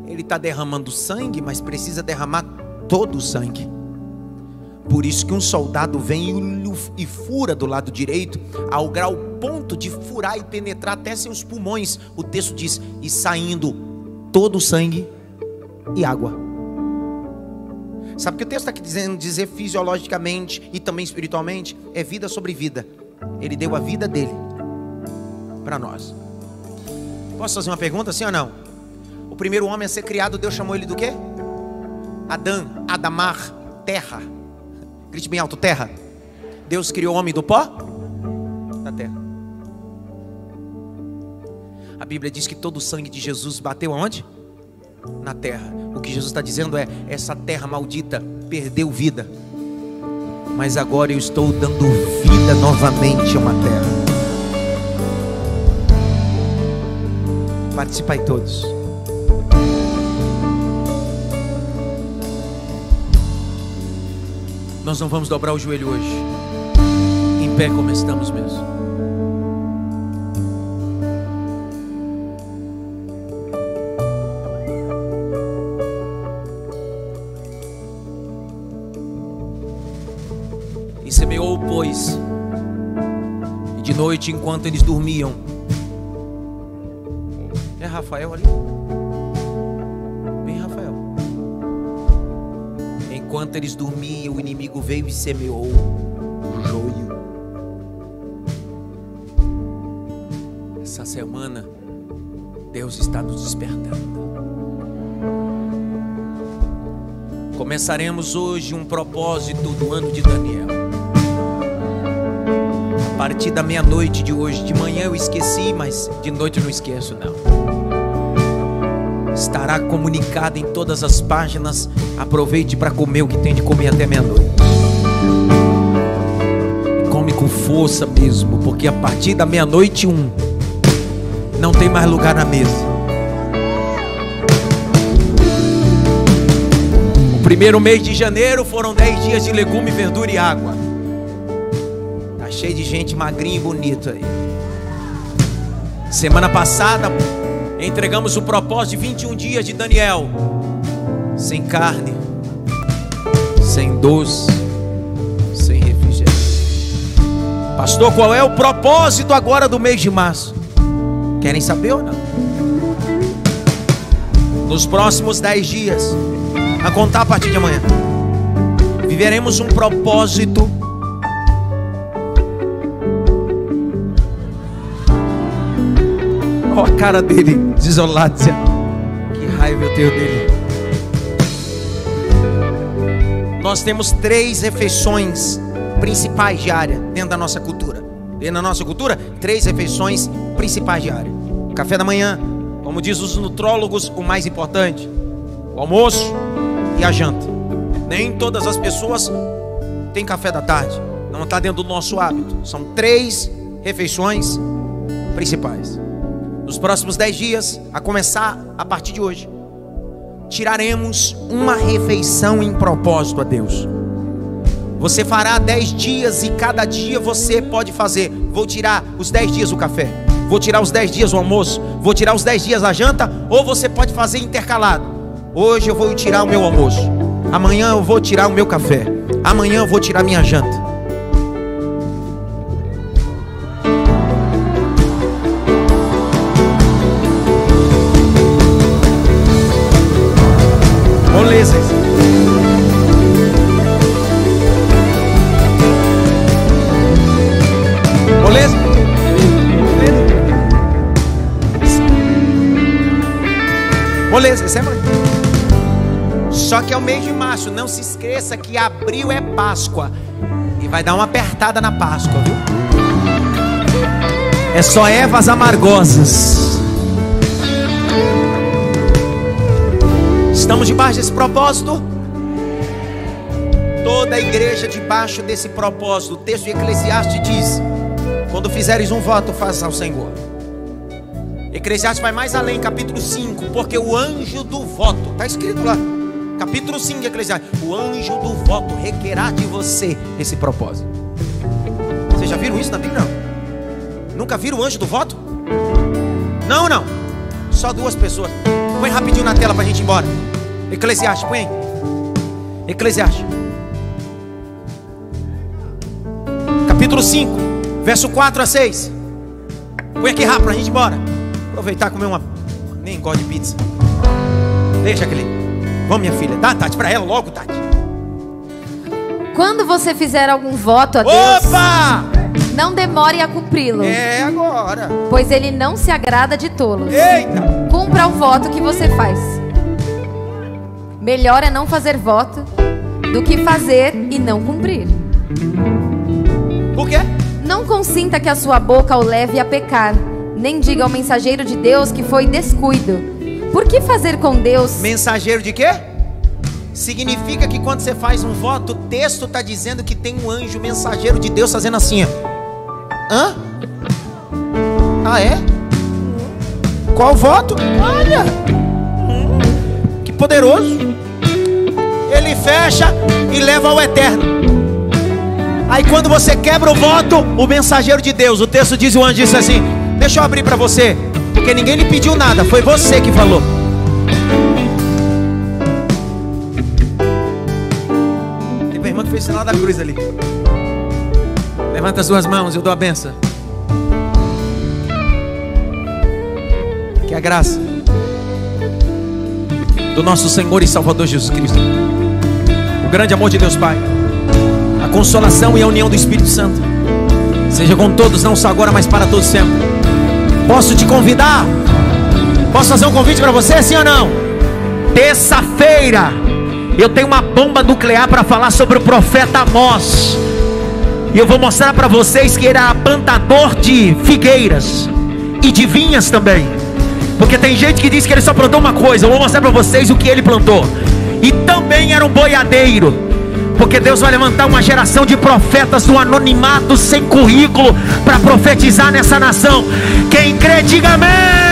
Ele está derramando sangue, mas precisa derramar todo o sangue. Por isso que um soldado vem e fura do lado direito, ao grau ponto de furar e penetrar até seus pulmões. O texto diz: e saindo todo o sangue e água. Sabe o que o texto está aqui dizendo? Dizer fisiologicamente e também espiritualmente é vida sobre vida. Ele deu a vida dele para nós. Posso fazer uma pergunta, sim ou não? O primeiro homem a ser criado, Deus chamou ele do quê? Adão, Adamar, terra. Grite bem alto, terra. Deus criou o homem do pó da terra. A Bíblia diz que todo o sangue de Jesus bateu aonde? Na terra. O que Jesus está dizendo é: essa terra maldita perdeu vida, mas agora eu estou dando vida novamente a uma terra. Participa aí todos. Nós não vamos dobrar o joelho hoje, em pé como estamos mesmo. E semeou, pois, e de noite, enquanto eles dormiam. É Rafael ali? Vem, Rafael. Enquanto eles dormiam, o inimigo veio e semeou o joio. Essa semana, Deus está nos despertando. Começaremos hoje um propósito do ano de Daniel. A partir da meia-noite de hoje, de manhã eu esqueci, mas de noite eu não esqueço não. Estará comunicado em todas as páginas. Aproveite para comer o que tem de comer até meia-noite. Come com força mesmo, porque a partir da meia-noite não tem mais lugar na mesa. O primeiro mês de janeiro foram 10 dias de legume, verdura e água. Tá cheio de gente magrinha e bonita aí. Semana passada entregamos o propósito de 21 dias de Daniel. Sem carne, sem doce, sem refrigério. Pastor, qual é o propósito agora do mês de março? Querem saber ou não? Nos próximos 10 dias, a contar a partir de amanhã, viveremos um propósito. Olha a cara dele, desolado. Que raiva eu tenho dele. Nós temos 3 refeições principais diárias dentro da nossa cultura. Dentro da nossa cultura, 3 refeições principais diárias. O café da manhã, como diz os nutrólogos, o mais importante. O almoço e a janta. Nem todas as pessoas têm café da tarde. Não está dentro do nosso hábito. São 3 refeições principais. Nos próximos 10 dias, a começar a partir de hoje, tiraremos uma refeição em propósito a Deus. Você fará 10 dias e cada dia você pode fazer: vou tirar os 10 dias o café, vou tirar os 10 dias o almoço, vou tirar os 10 dias a janta. Ou você pode fazer intercalado: hoje eu vou tirar o meu almoço, amanhã eu vou tirar o meu café, amanhã eu vou tirar minha janta. Moleza. Moleza. Moleza, essa é mãe. Só que é o mês de março. Não se esqueça que abril é Páscoa. E vai dar uma apertada na Páscoa, viu? É só ervas amargosas. Estamos debaixo desse propósito. Toda a igreja debaixo desse propósito. O texto de Eclesiastes diz: quando fizeres um voto, faça ao Senhor. Eclesiastes vai mais além, capítulo 5. Porque o anjo do voto, está escrito lá, capítulo 5 de Eclesiastes: o anjo do voto requerá de você esse propósito. Vocês já viram isso na Bíblia? Não? Nunca viram o anjo do voto? Não, não. Só 2 pessoas. Põe rapidinho na tela para a gente ir embora. Eclesiastes, põe aí. Eclesiastes capítulo 5, verso 4 a 6. Põe aqui rápido pra gente ir embora. Aproveitar e comer uma... Nem gosto de pizza. Deixa, aquele. Vamos, minha filha. Dá, Tati, pra ela logo, Tati. Quando você fizer algum voto a Deus... Opa! Não demore a cumpri-lo. É agora. Pois ele não se agrada de tolos. Eita! Cumpra o voto que você faz. Melhor é não fazer voto do que fazer e não cumprir. Por quê? Não consinta que a sua boca o leve a pecar, nem diga ao mensageiro de Deus que foi descuido. Por que fazer com Deus? Mensageiro de quê? Significa que quando você faz um voto, o texto está dizendo que tem um anjo mensageiro de Deus fazendo assim, ó. Hã? Ah, é? Qual voto? Olha! Que poderoso! Ele fecha e leva ao eterno. Aí quando você quebra o voto, o mensageiro de Deus, o texto diz, o anjo disse assim: deixa eu abrir para você, porque ninguém lhe pediu nada, foi você que falou. Tem uma irmã que fez o sinal da cruz ali. Levanta as duas mãos, eu dou a benção. Que a graça do nosso Senhor e Salvador Jesus Cristo, o grande amor de Deus Pai, a consolação e a união do Espírito Santo seja com todos, não só agora, mas para todos sempre. Posso te convidar? Posso fazer um convite para você, sim ou não? Terça-feira eu tenho uma bomba nuclear para falar sobre o profeta Amós. E eu vou mostrar para vocês que ele era plantador de figueiras e de vinhas também. Porque tem gente que diz que ele só plantou uma coisa. Eu vou mostrar para vocês o que ele plantou. E também era um boiadeiro. Porque Deus vai levantar uma geração de profetas do anonimato, sem currículo, para profetizar nessa nação. Quem crê, diga amém.